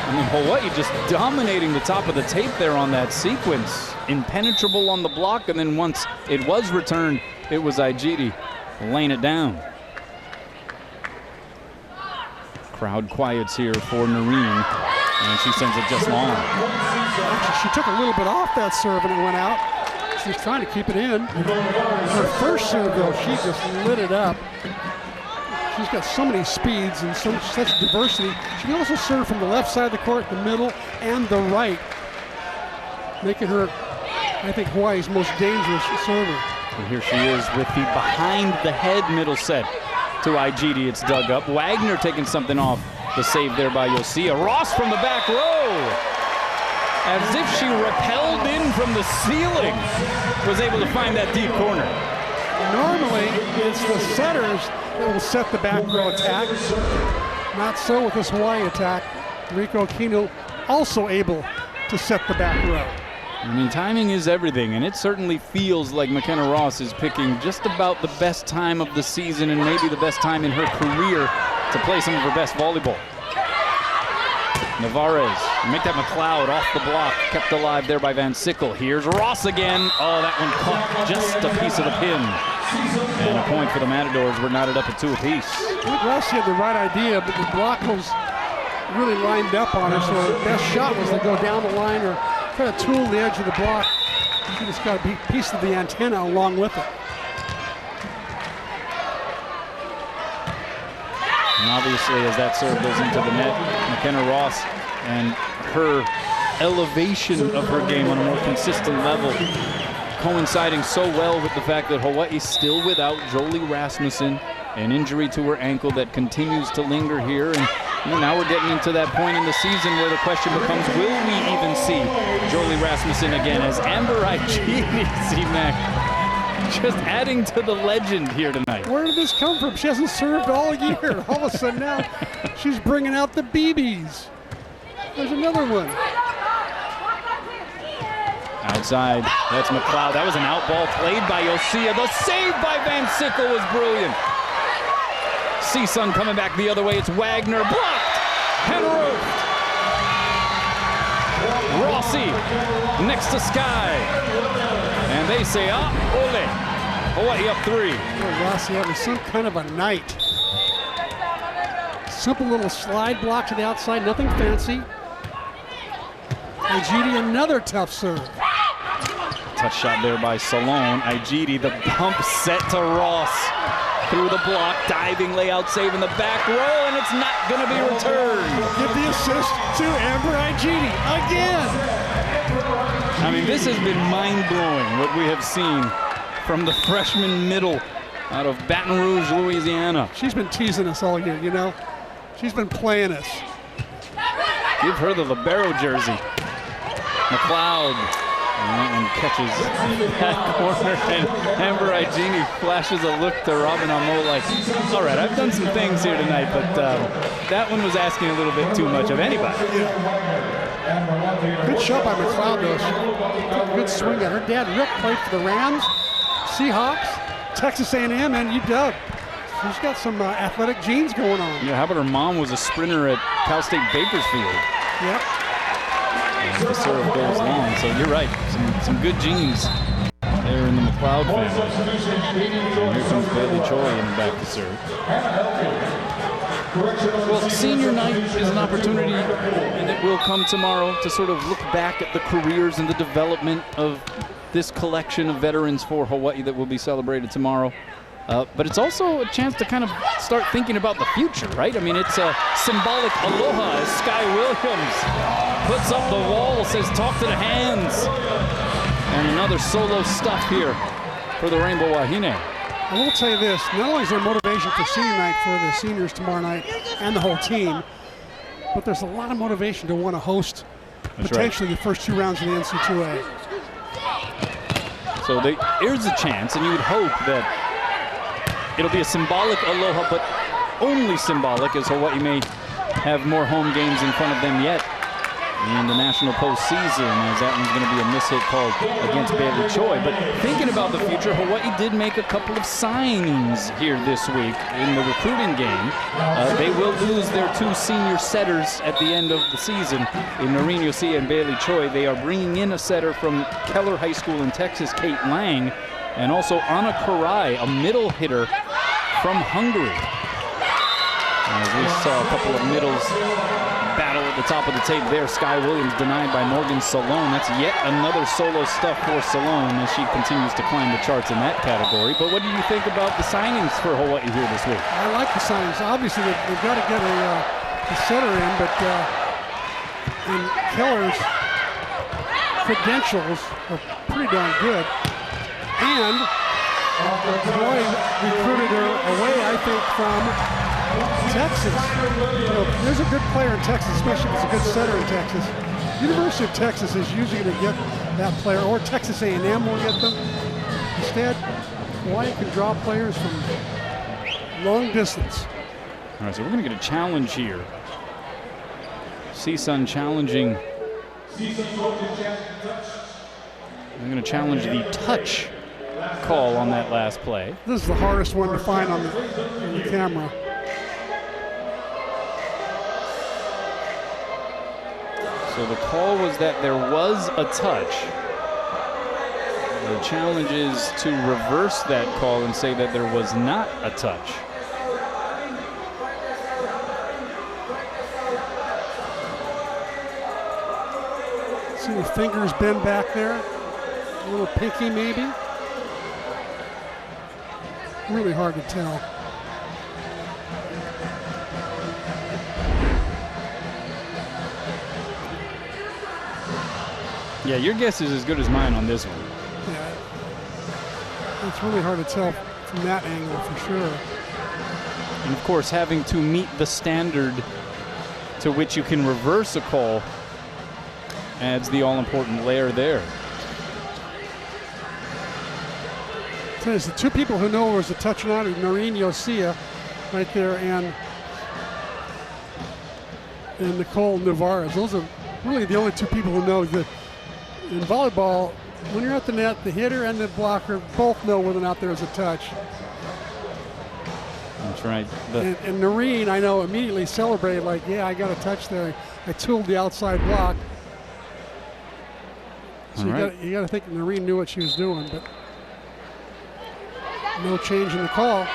I mean, Hawaii just dominating the top of the tape there on that sequence. Impenetrable on the block, and then once it was returned, it was Igidi laying it down. Crowd quiets here for Noreen, and she sends it just long. Actually, she took a little bit off that serve and it went out. She's trying to keep it in. Her first serve, though, she just lit it up. She's got so many speeds and such diversity. She can also serve from the left side of the court, the middle, and the right, making her, I think, Hawaii's most dangerous server. And here she is with the behind-the-head middle set to Igidi. It's dug up. Wagner taking something off the save there by Yosia. Ross from the back row, as if she repelled in from the ceiling, was able to find that deep corner. Normally, it's the setters that will set the back row attack. Not so with this Hawaii attack. Rico Aquino also able to set the back row. I mean, timing is everything, and it certainly feels like McKenna Ross is picking just about the best time of the season and maybe the best time in her career to play some of her best volleyball. Navarez, make that McLeod off the block, kept alive there by Van Sickle. Here's Ross again. Oh, that one caught just a piece of the pin. And a point for the Matadors. We're knotted up at 2 apiece. I think Ross had the right idea, but the block was really lined up on her, so her best shot was to go down the line or try to tool the edge of the block. She just got a piece of the antenna along with it. And obviously, as that serve goes into the net, McKenna Ross and her elevation of her game on a more consistent level, coinciding so well with the fact that Hawaii's still without Jolie Rasmussen, an injury to her ankle that continues to linger here. And now we're getting into that point in the season where the question becomes, will we even see Jolie Rasmussen again, as Amber Igidi, C-Mac, just adding to the legend here tonight. Where did this come from? She hasn't served all year. All of a sudden now, she's bringing out the BBs. There's another one. Outside, that's McLeod. That was an out ball played by Yosia. The save by Van Sickle was brilliant. CSUN coming back the other way. It's Wagner, blocked and roofed. Rossi next to Sky. And they say, ole. Hawaii up 3. Oh, Rossi having some kind of a night. Simple little slide block to the outside, nothing fancy. Igidi, another tough serve. Touch shot there by Salone. Igidi, the bump set to Ross. Through the block, diving layout save in the back row, and it's not going to be returned. Give the assist to Amber Igidi again. I mean, this has been mind-blowing, what we have seen from the freshman middle out of Baton Rouge, Louisiana. She's been teasing us all year, you know. She's been playing us. Give her the libero jersey. McLeod. And catches that corner, and Amber Igidi flashes a look to Robin Amo like, all right, I've done some things here tonight, but that one was asking a little bit too much of anybody. Yeah. Good shot by McLeod, though. She took a good swing at her dad. Rick played for the Rams, Seahawks, Texas A&M, and UW. She's got some athletic genes going on. Yeah, how about her mom was a sprinter at Cal State Bakersfield? Yep. And the serve goes long, so you're right. Some good genes there in the McLeod family. And here comes Bailey Choi in the back to serve. Well, senior night is an opportunity, and it will come tomorrow, to sort of look back at the careers and the development of this collection of veterans for Hawaii that will be celebrated tomorrow. But it's also a chance to kind of start thinking about the future, right? I mean, it's a symbolic aloha as Sky Williams puts up the wall, says talk to the hands. And another solo stuff here for the Rainbow Wahine. I will tell you this, not only is there motivation for senior night for the seniors tomorrow night and the whole team, but there's a lot of motivation to want to host potentially the first 2 rounds of the NC2A. So here's a chance, and you would hope that it'll be a symbolic aloha, but only symbolic, as Hawaii may have more home games in front of them yet in the national postseason, as that one's going to be a miss hit called against Bailey Choi. But thinking about the future, Hawaii did make a couple of signings here this week in the recruiting game. They will lose their 2 senior setters at the end of the season in Noreen Yosia and Bailey Choi. They are bringing in a setter from Keller High School in Texas, Kate Lang, and also Anna Karai, a middle hitter from Hungary. As we saw a couple of middles battle at the top of the tape there. Sky Williams denied by Morgan Salone. That's yet another solo stuff for Salone as she continues to climb the charts in that category. But what do you think about the signings for Hawaii here this week? I like the signings. Obviously, they've got to get a setter in, but and Keller's credentials are pretty darn good. And Hawaii recruited her away, I think, from Texas. You know, there's a good player in Texas, especially if it's a good setter in Texas. University of Texas is usually going to get that player, or Texas A&M will get them. Instead, Hawaii can draw players from long distance. All right, so we're going to get a challenge here. CSUN challenging. I'm going to challenge the touch call on that last play. This is the hardest one to find on the camera. So the call was that there was a touch. The challenge is to reverse that call and say that there was not a touch. See the fingers bend back there? A little pinky maybe? Really hard to tell. Yeah, your guess is as good as mine on this one. Yeah, it's really hard to tell from that angle for sure. And of course, having to meet the standard to which you can reverse a call adds the all-important layer there. So there's the two people who know it was a touch or not are Noreen Yosia right there and Nicole Navarez. Those are really the only two people who know that in volleyball, when you're at the net, the hitter and the blocker both know whether or not there's a touch. That's right. And Noreen, I know, immediately celebrated like, yeah, I got a touch there. I tooled the outside block. So you got to think Noreen knew what she was doing, but no change in the call.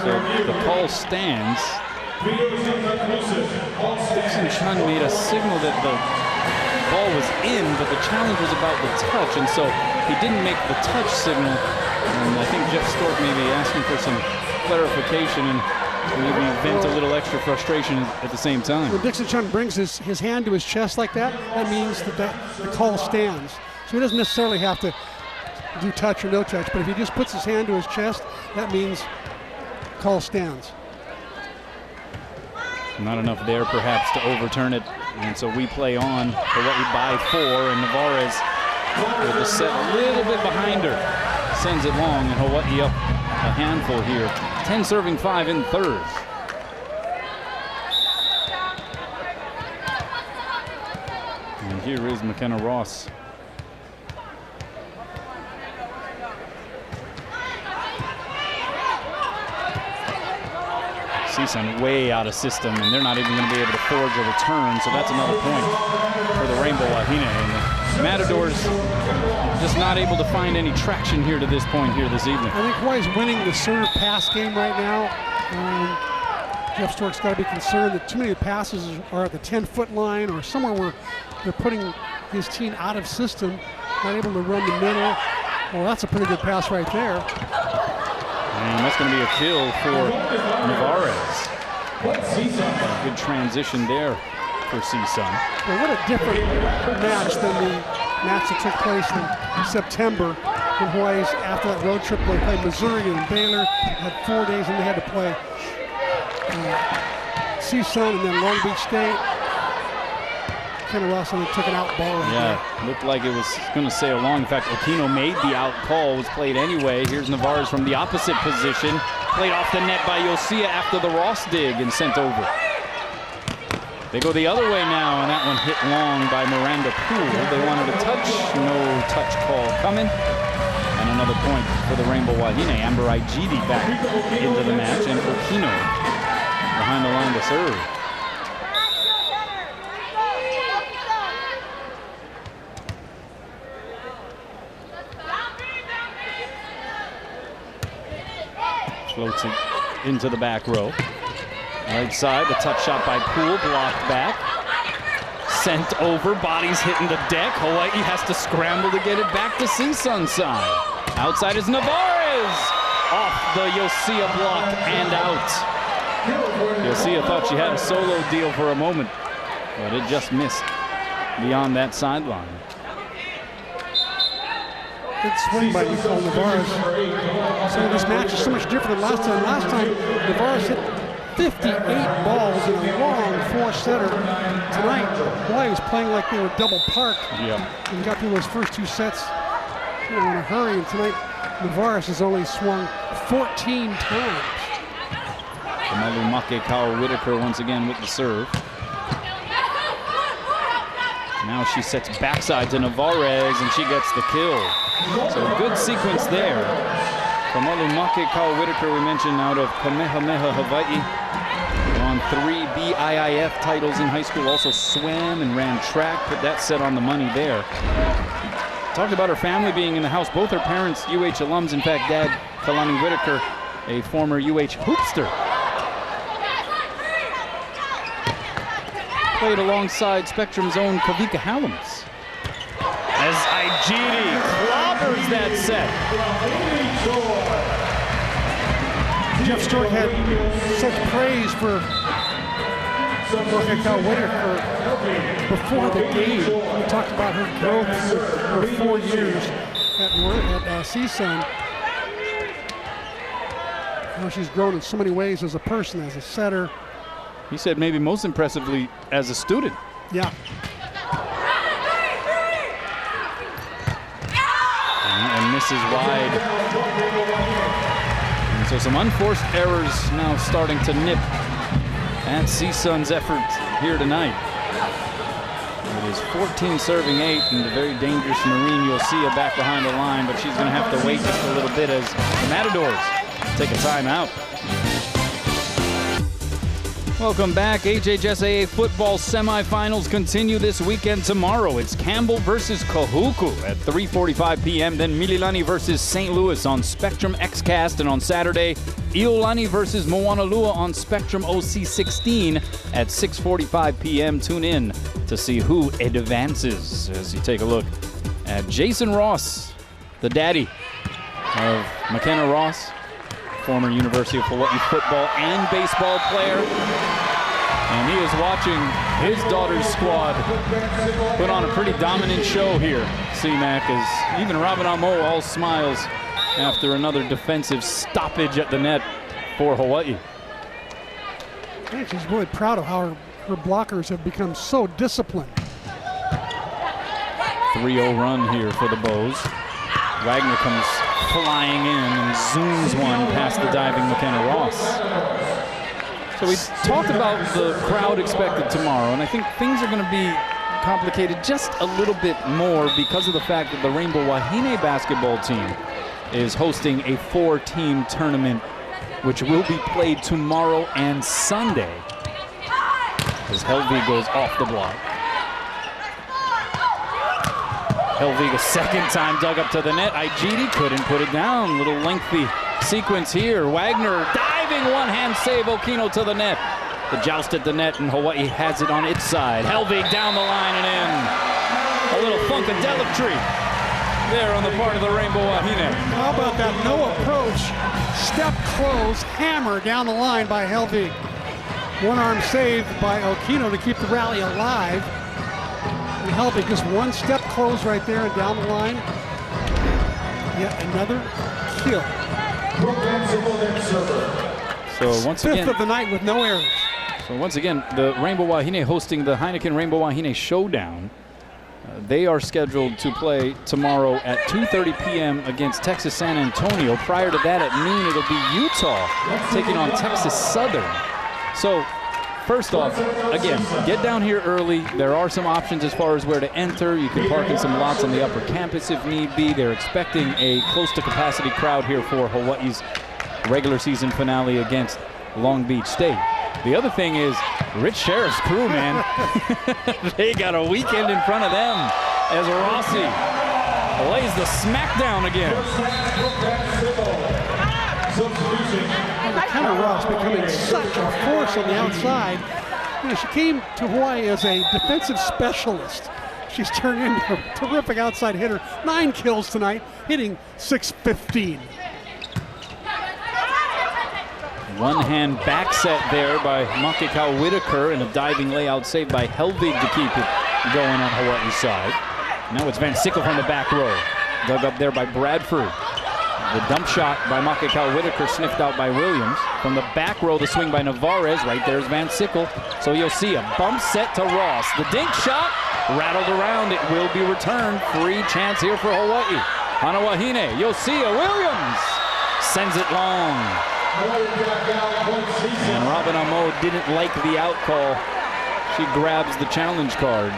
So the call stands. Dixon Chun made a signal that the ball was in, but the challenge was about the touch, and so he didn't make the touch signal. And I think Jeff Stork may be asking for some clarification and maybe vent a little extra frustration at the same time. When Dixon Chun brings his hand to his chest like that, that means that the call stands. So he doesn't necessarily have to do touch or no touch, but if he just puts his hand to his chest, that means call stands. Not enough there, perhaps, to overturn it. And so we play on Hawaii by 4, and Navarez with the set a little bit behind her. Sends it long, and Hawaii up a handful here. 10 serving 5 in third. And here is McKenna Ross. CSUN way out of system, and they're not even going to be able to forge a return, so that's another point for the Rainbow Wahine. And the Matadors just not able to find any traction here to this point here this evening. I think Hawaii's winning the serve pass game right now. Jeff Stork's got to be concerned that too many passes are at the 10-foot line or somewhere where they're putting his team out of system, not able to run the middle. Well, that's a pretty good pass right there. And that's going to be a kill for Navarez. A good transition there for CSUN. Well, what a different match than the match that took place in September when Hawaii's, after that road trip, they played Missouri and Baylor, had 4 days, and they had to play CSUN and then Long Beach State. Kenna Ross only took an out ball right there. Looked like it was going to sail along. In fact, Okino made the out call, was played anyway. Here's Navarez from the opposite position. Played off the net by Yosia after the Ross dig and sent over. They go the other way now, and that one hit long by Miranda Poole. They wanted a touch, no touch call coming. And another point for the Rainbow Wahine. Amber Igidi back into the match, and Okino behind the line to serve. Floats it into the back row. Right side, the touch shot by Poole, blocked back. Sent over, bodies hitting the deck. Hawaii has to scramble to get it back to CSUN side. Outside is Navarez. Off the Yosia block and out. Yosia thought she had a solo deal for a moment, but it just missed beyond that sideline. Good swing by Nicole Navarez. So this match is so much different than last time. Last time, Navarez hit 58 balls in a long four-setter. Tonight, Hawaii was playing like they were double parked. And got through those first two sets in a hurry. And tonight, Navarez has only swung 14 times. Malumake Kyle Whitaker once again with the serve. Now she sets backside to Navarez, and she gets the kill. So a good sequence there. From Malumake Kyle Whitaker, we mentioned, out of Kamehameha, Hawaii. Won 3 BIIF titles in high school, also swam and ran track, put that set on the money there. Talked about her family being in the house. Both her parents, UH alums. In fact, Dad, Kalani Whitaker, a former UH hoopster. Played alongside Spectrum's own Kavika Hallams. As Ijiri clobbers that set. Jeff Stork had such praise for Kyle Whitaker before the game. We talked about her growth for 4 years at CSUN. How she's grown in so many ways as a person, as a setter. He said maybe most impressively as a student. Yeah. And misses wide. And so some unforced errors now starting to nip at CSUN's effort here tonight. It is 14 serving 8, and the very dangerous Noreen Yosia back behind the line, but she's going to have to wait just a little bit as the Matadors take a timeout. Welcome back. HHSAA football semifinals continue this weekend tomorrow. It's Campbell versus Kahuku at 3:45 p.m. Then Mililani versus St. Louis on Spectrum XCast. And on Saturday, Iolani versus Moanalua on Spectrum OC16 at 6:45 p.m. Tune in to see who advances as you take a look at Jason Ross, the daddy of McKenna Ross, former University of Hawaii football and baseball player. And he is watching his daughter's squad put on a pretty dominant show here, C-Mac, as even Robin Amo all smiles after another defensive stoppage at the net for Hawaii. Yeah, she's really proud of how her blockers have become so disciplined. 3-0 run here for the Bows. Wagner comes flying in and zooms one past the diving McKenna Ross. So we talked about the crowd expected tomorrow, and I think things are going to be complicated just a little bit more because of the fact that the Rainbow Wahine basketball team is hosting a 4-team tournament, which will be played tomorrow and Sunday, as Helvig goes off the block. Helvig a second time dug up to the net. Ijiri couldn't put it down. Little lengthy sequence here. Wagner diving one-hand save. Okino to the net. The joust at the net, and Hawaii has it on its side. Helvig down the line and in. A little funkadelicatory there on the part of the Rainbow Wahine. How about that no approach, step close, hammer down the line by Helvig. One arm save by Okino to keep the rally alive. And Helvig just one step close right there and down the line. Yet another kill. So once again, fifth of the night with no errors. So once again, the Rainbow Wahine hosting the Heineken Rainbow Wahine Showdown. They are scheduled to play tomorrow at 2:30 p.m. against Texas San Antonio. Prior to that, at noon, it'll be Utah taking on Texas Southern. So first off, again, get down here early. There are some options as far as where to enter. You can park in some lots on the upper campus if need be. They're expecting a close to capacity crowd here for Hawaii's regular season finale against Long Beach State. The other thing is Rich Sheriff's crew, man. They got a weekend in front of them as Rossi lays the smackdown again. Savannah Ross becoming such a force on the outside. You know, she came to Hawaii as a defensive specialist. She's turned into a terrific outside hitter. 9 kills tonight, hitting .615. One-hand back set there by Makikau Whitaker and a diving layout save by Helvig to keep it going on Hawaii's side. Now it's Van Sickle from the back row. Dug up there by Bradford. The dump shot by Makikau Whitaker sniffed out by Williams. From the back row, the swing by Navarez. Right there's Van Sickle. So you'll see a bump set to Ross. The dink shot rattled around. It will be returned. Free chance here for Hawaii. On a Wahine, Yosia Williams sends it long. And Robin Amo didn't like the out call. She grabs the challenge card.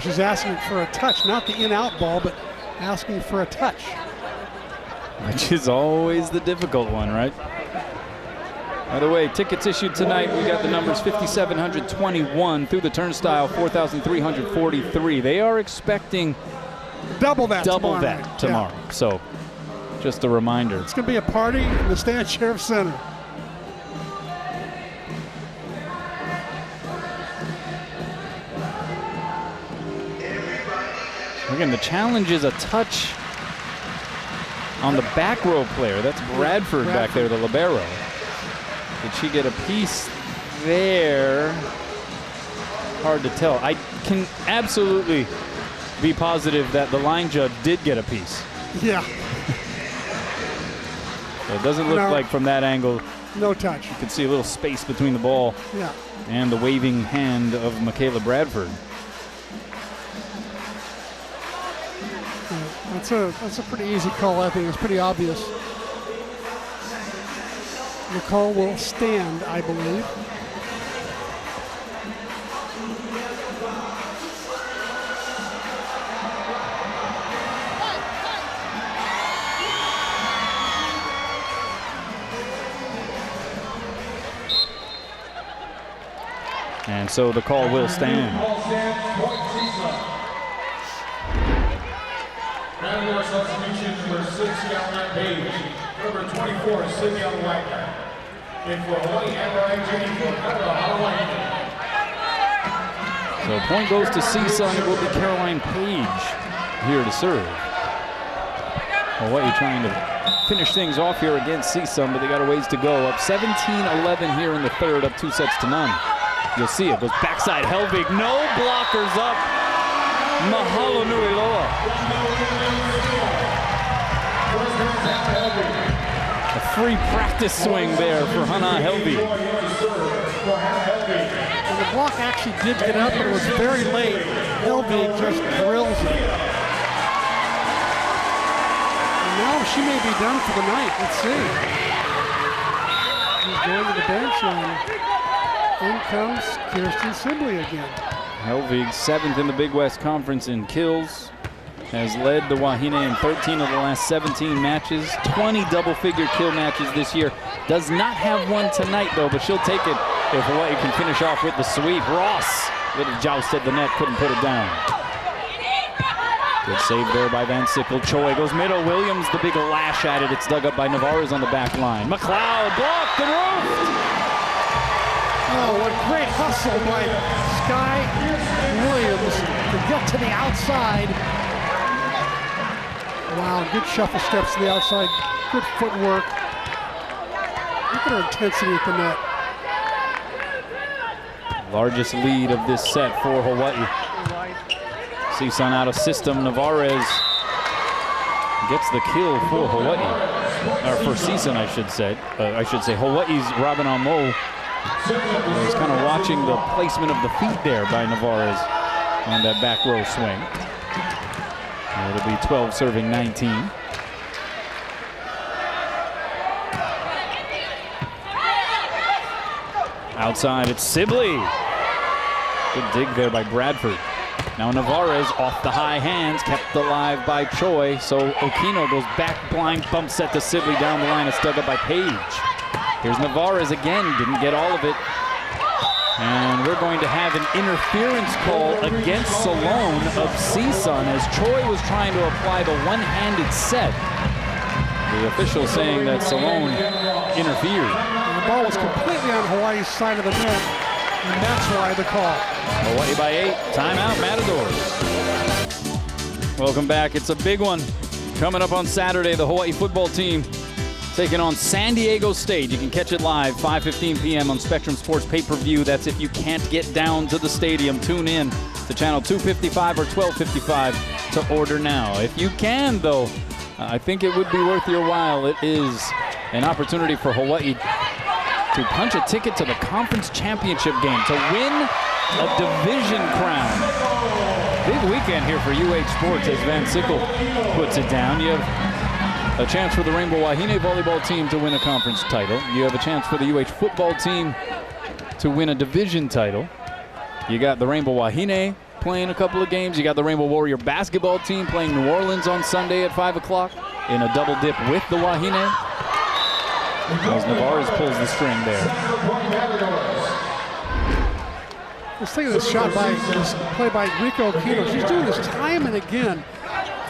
She's asking for a touch, not the in-out ball, but asking for a touch. Which is always the difficult one, right? By the way, tickets issued tonight, we got the numbers 5,721 through the turnstile, 4,343. They are expecting double that tomorrow. Yeah. So, just a reminder. It's going to be a party in the Stan Sheriff Center. Again, the challenge is a touch on the back row player. That's Bradford back there, the libero. Did she get a piece there? Hard to tell. I can absolutely be positive that the line judge did get a piece. Yeah. So it doesn't look like from that angle. No touch. You can see a little space between the ball and the waving hand of Michaela Bradford. That's a pretty easy call, I think. It's pretty obvious. The call will stand, I believe. And so the call will stand. Round substitution for 6, Caroline Page. Number 24, Sydney Wagner. And for Hawaii, Amber Jenny for Hawaii. So point goes to CSUN. It will be Caroline Page here to serve. Hawaii trying to finish things off here against CSUN, but they got a ways to go. Up 17-11 here in the third, up 2-0. You'll see it. Goes backside Helvig. No blockers up. Mahalo nui loa. A free practice swing there for Hana Helvig. And the block actually did get up, but it was very late. Helvig just drills it. And now she may be done for the night. Let's see. She's going to the bench, and in comes Kirsten Sibley again. Helvig, 7th in the Big West Conference in kills, has led the Wahine in 13 of the last 17 matches, 20 double-figure kill matches this year. Does not have one tonight, though, but she'll take it if Hawaii can finish off with the sweep. Ross, little joust at the net, couldn't put it down. Good save there by Van Sickle. Choi goes middle. Williams, the big lash at it. It's dug up by Navarez on the back line. McLeod blocked and roofed. Oh, what great hustle by Sky Williams to get to the outside. Wow, good shuffle steps to the outside. Good footwork. Look at her intensity at the net. Largest lead of this set for Hawaii. CSUN out of system. Navarez gets the kill for Hawaii. Or for CSUN, I should say. Hawaii's Robin Amo. He's kind of watching the placement of the feet there by Navarez on that back row swing. And it'll be 12 serving 19. Outside, it's Sibley. Good dig there by Bradford. Now Navarez off the high hands, kept alive by Choi. So Okino goes back blind, bump set to Sibley down the line. It's dug up by Page. Here's Navarez again, didn't get all of it. And we're going to have an interference call against Salone of CSUN as Choi was trying to apply the one-handed set. The official saying that Salone interfered. And the ball was completely on Hawaii's side of the net, and that's why the call. Hawaii by 8. Timeout, Matadors. Welcome back. It's a big one. Coming up on Saturday, the Hawaii football team taking on San Diego State. You can catch it live, 5:15 p.m. on Spectrum Sports pay-per-view. That's if you can't get down to the stadium. Tune in to channel 255 or 1255 to order now. If you can, though, I think it would be worth your while. It is an opportunity for Hawaii to punch a ticket to the conference championship game, to win a division crown. Big weekend here for UH Sports as Van Sickle puts it down. You have a chance for the Rainbow Wahine volleyball team to win a conference title. You have a chance for the UH football team to win a division title. You got the Rainbow Wahine playing a couple of games. You got the Rainbow Warrior basketball team playing New Orleans on Sunday at 5 o'clock in a double dip with the Wahine. As Navarez pulls the string there. Let's think of this shot by this play by Rico Aquino. She's doing this time and again.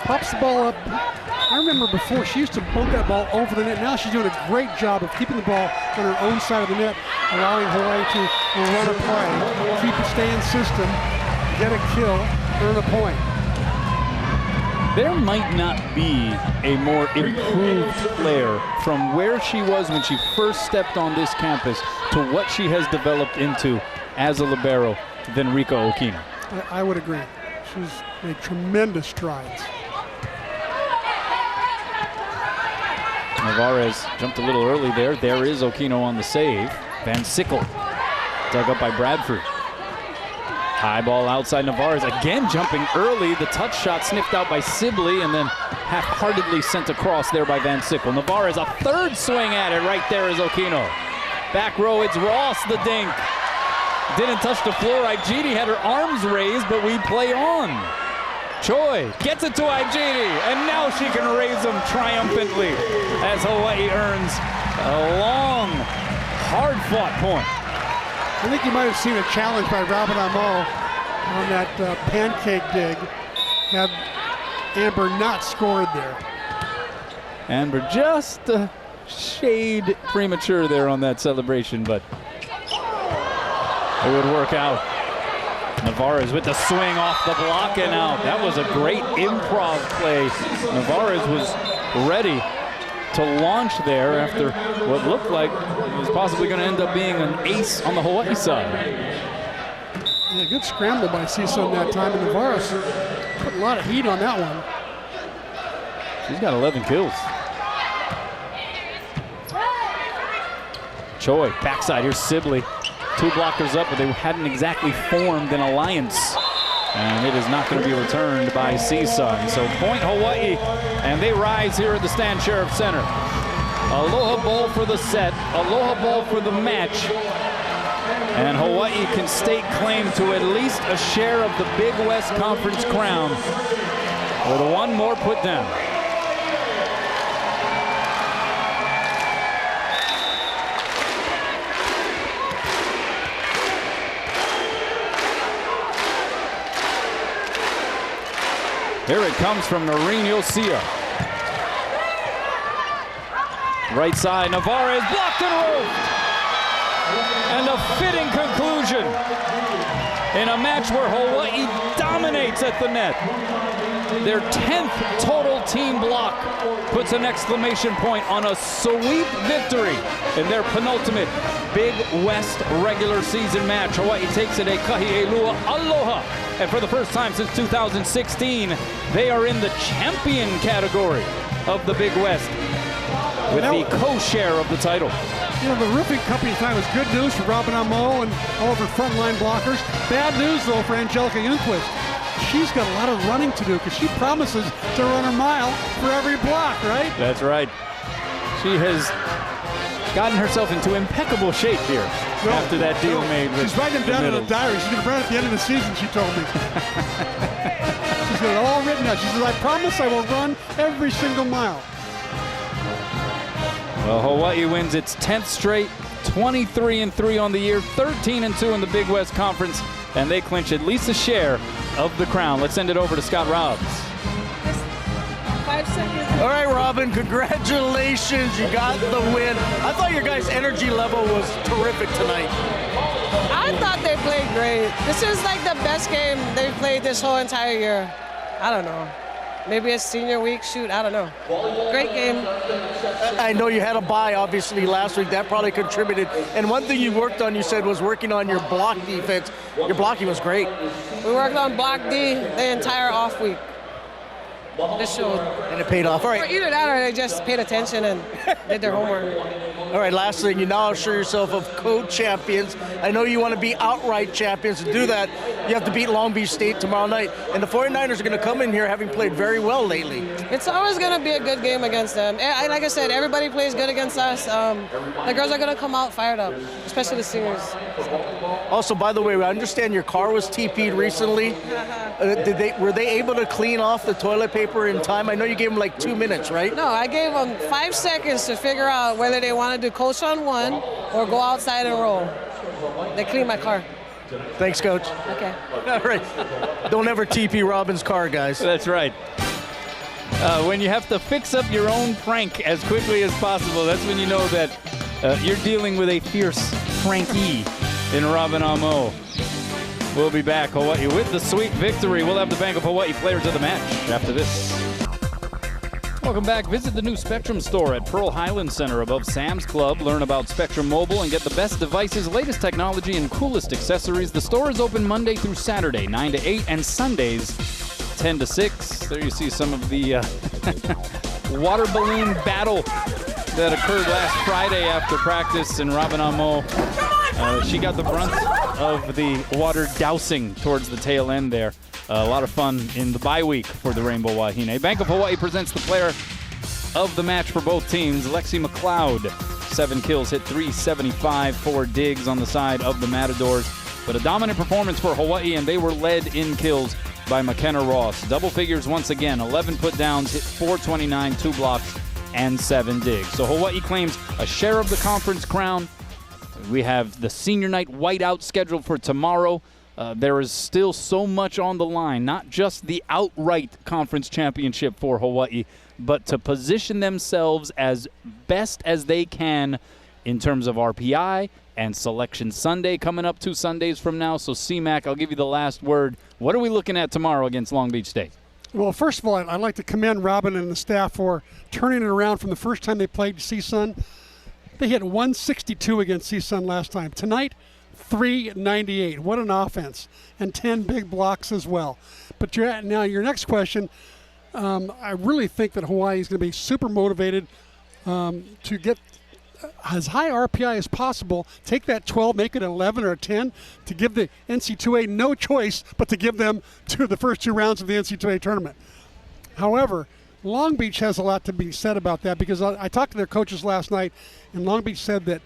Pops the ball up. I remember before she used to bump that ball over the net. Now she's doing a great job of keeping the ball on her own side of the net, allowing Hawaii to run a play, keep it, stay in system, get a kill, earn a point. There might not be a more improved player from where she was when she first stepped on this campus to what she has developed into as a libero than Rico Aquino. I would agree. She's made tremendous strides. Navarez jumped a little early there. There is Aquino on the save. Van Sickle dug up by Bradford. High ball outside. Navarez again jumping early. The touch shot sniffed out by Sibley and then half-heartedly sent across there by Van Sickle. Navarez, a third swing at it. Right there is Aquino. Back row, it's Ross, the dink. Didn't touch the floor. Igidi had her arms raised, but we play on. Choi gets it to Igidi, and now she can raise them triumphantly as Hawaii earns a long, hard-fought point. I think you might have seen a challenge by Robin Amo on that pancake dig had Amber not scored there. Amber just a shade premature there on that celebration, but it would work out. Navarez with the swing off the block and out. That was a great improv play. Navarez was ready to launch there after what looked like it was possibly going to end up being an ace on the Hawaii side. Yeah, good scramble by CSUN that time, and Navarez put a lot of heat on that one. She's got 11 kills. Choi, backside, here's Sibley. Two blockers up, but they hadn't exactly formed an alliance. And it is not going to be returned by CSUN. So point Hawaii, and they rise here at the Stan Sheriff Center. Aloha ball for the set, aloha ball for the match. And Hawaii can stake claim to at least a share of the Big West Conference crown with one more put down. Here it comes from Noreen Yosia. Right side, Navarez blocked and rolled. And a fitting conclusion in a match where Hawaii dominates at the net. Their 10th total team block puts an exclamation point on a sweep victory in their penultimate Big West regular season match. Hawaii takes it a kahi'elua aloha. And for the first time since 2016, they are in the champion category of the Big West with the co-share of the title. You know, the roofing company thought it was good news for Robin Amo and all of her frontline blockers. Bad news, though, for Angelica Youngquist. She's got a lot of running to do because she promises to run a mile for every block, right? That's right. She has gotten herself into impeccable shape here after that deal made with She's writing them down in a diary. She's going to run at the end of the season, she told me. She's got it all written out. She says, I promise I will run every single mile. Well, Hawaii wins its 10th straight 23-3 on the year, 13-2 in the Big West Conference, and they clinch at least a share of the crown. Let's send it over to Scott Robbs. 5 seconds. All right, Robin, congratulations. You got the win. I thought your guys' energy level was terrific tonight. I thought they played great. This is like the best game they've played this whole entire year. I don't know. Maybe it's senior week, shoot, I don't know. Great game. I know you had a bye, obviously, last week. That probably contributed. And one thing you worked on, you said, was working on your block defense. Your blocking was great. We worked on block D the entire off week. This showed. And it paid off. All Or right. either that or they just paid attention and did their homework. All right, last thing, you now assure yourself of co-champions. I know you want to be outright champions. To do that, you have to beat Long Beach State tomorrow night. And the 49ers are going to come in here having played very well lately. It's always going to be a good game against them. Like I said, everybody plays good against us. The girls are going to come out fired up, especially the seniors. Also, by the way, I understand your car was TP'd recently. Were they able to clean off the toilet paper in time? I know you gave them like 2 minutes, right? No, I gave them 5 seconds to figure out whether they want to do coach on one or go outside and roll. They cleaned my car. Thanks, Coach. Okay. All right. Don't ever TP Robin's car, guys. That's right. When you have to fix up your own prank as quickly as possible, that's when you know that you're dealing with a fierce Frankie in Robin Amo. We'll be back, Hawaii, with the sweet victory. We'll have the Bank of Hawaii players of the match after this. Welcome back. Visit the new Spectrum store at Pearl Highlands Center above Sam's Club. Learn about Spectrum Mobile and get the best devices, latest technology, and coolest accessories. The store is open Monday through Saturday, 9 to 8, and Sundays, 10 to 6. There you see some of the water balloon battle that occurred last Friday after practice, and Robin Amo, she got the brunt of the water dousing towards the tail end there. A lot of fun in the bye week for the Rainbow Wahine. Bank of Hawaii presents the player of the match for both teams, Lexi McLeod. 7 kills, hit .375, 4 digs on the side of the Matadors. But a dominant performance for Hawaii, and they were led in kills by McKenna Ross. Double figures once again, 11 put downs, hit .429, 2 blocks, and 7 digs. So Hawaii claims a share of the conference crown. We have the senior night whiteout scheduled for tomorrow. There is still so much on the line, not just the outright conference championship for Hawaii, but to position themselves as best as they can in terms of RPI and Selection Sunday coming up 2 Sundays from now. So, C-Mac, I'll give you the last word. What are we looking at tomorrow against Long Beach State? Well, first of all, I'd like to commend Robin and the staff for turning it around from the first time they played CSUN. They hit 162 against CSUN last time. Tonight, 398. What an offense. And 10 big blocks as well. But now your next question, I really think that Hawaii is going to be super motivated to get as high RPI as possible. Take that 12, make it 11 or 10 to give the NC2A no choice but to give them to the first 2 rounds of the NC2A tournament. However, Long Beach has a lot to be said about that because I talked to their coaches last night, and Long Beach said that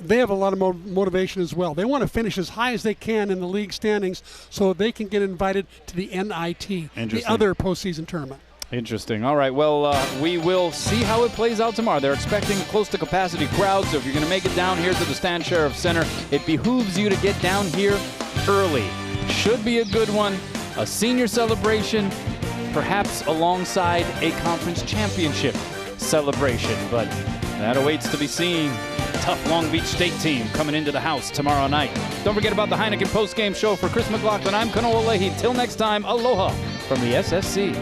they have a lot of motivation as well. They want to finish as high as they can in the league standings so they can get invited to the NIT, the other postseason tournament. Interesting. All right, well, we will see how it plays out tomorrow. They're expecting a close to capacity crowd, so if you're going to make it down here to the Stan Sheriff Center, it behooves you to get down here early. Should be a good one, a senior celebration, perhaps alongside a conference championship celebration, but that awaits to be seen. Tough Long Beach State team coming into the house tomorrow night. Don't forget about the Heineken postgame show. For Chris McLaughlin, I'm Kanoa Leahy. Till next time, aloha from the SSC.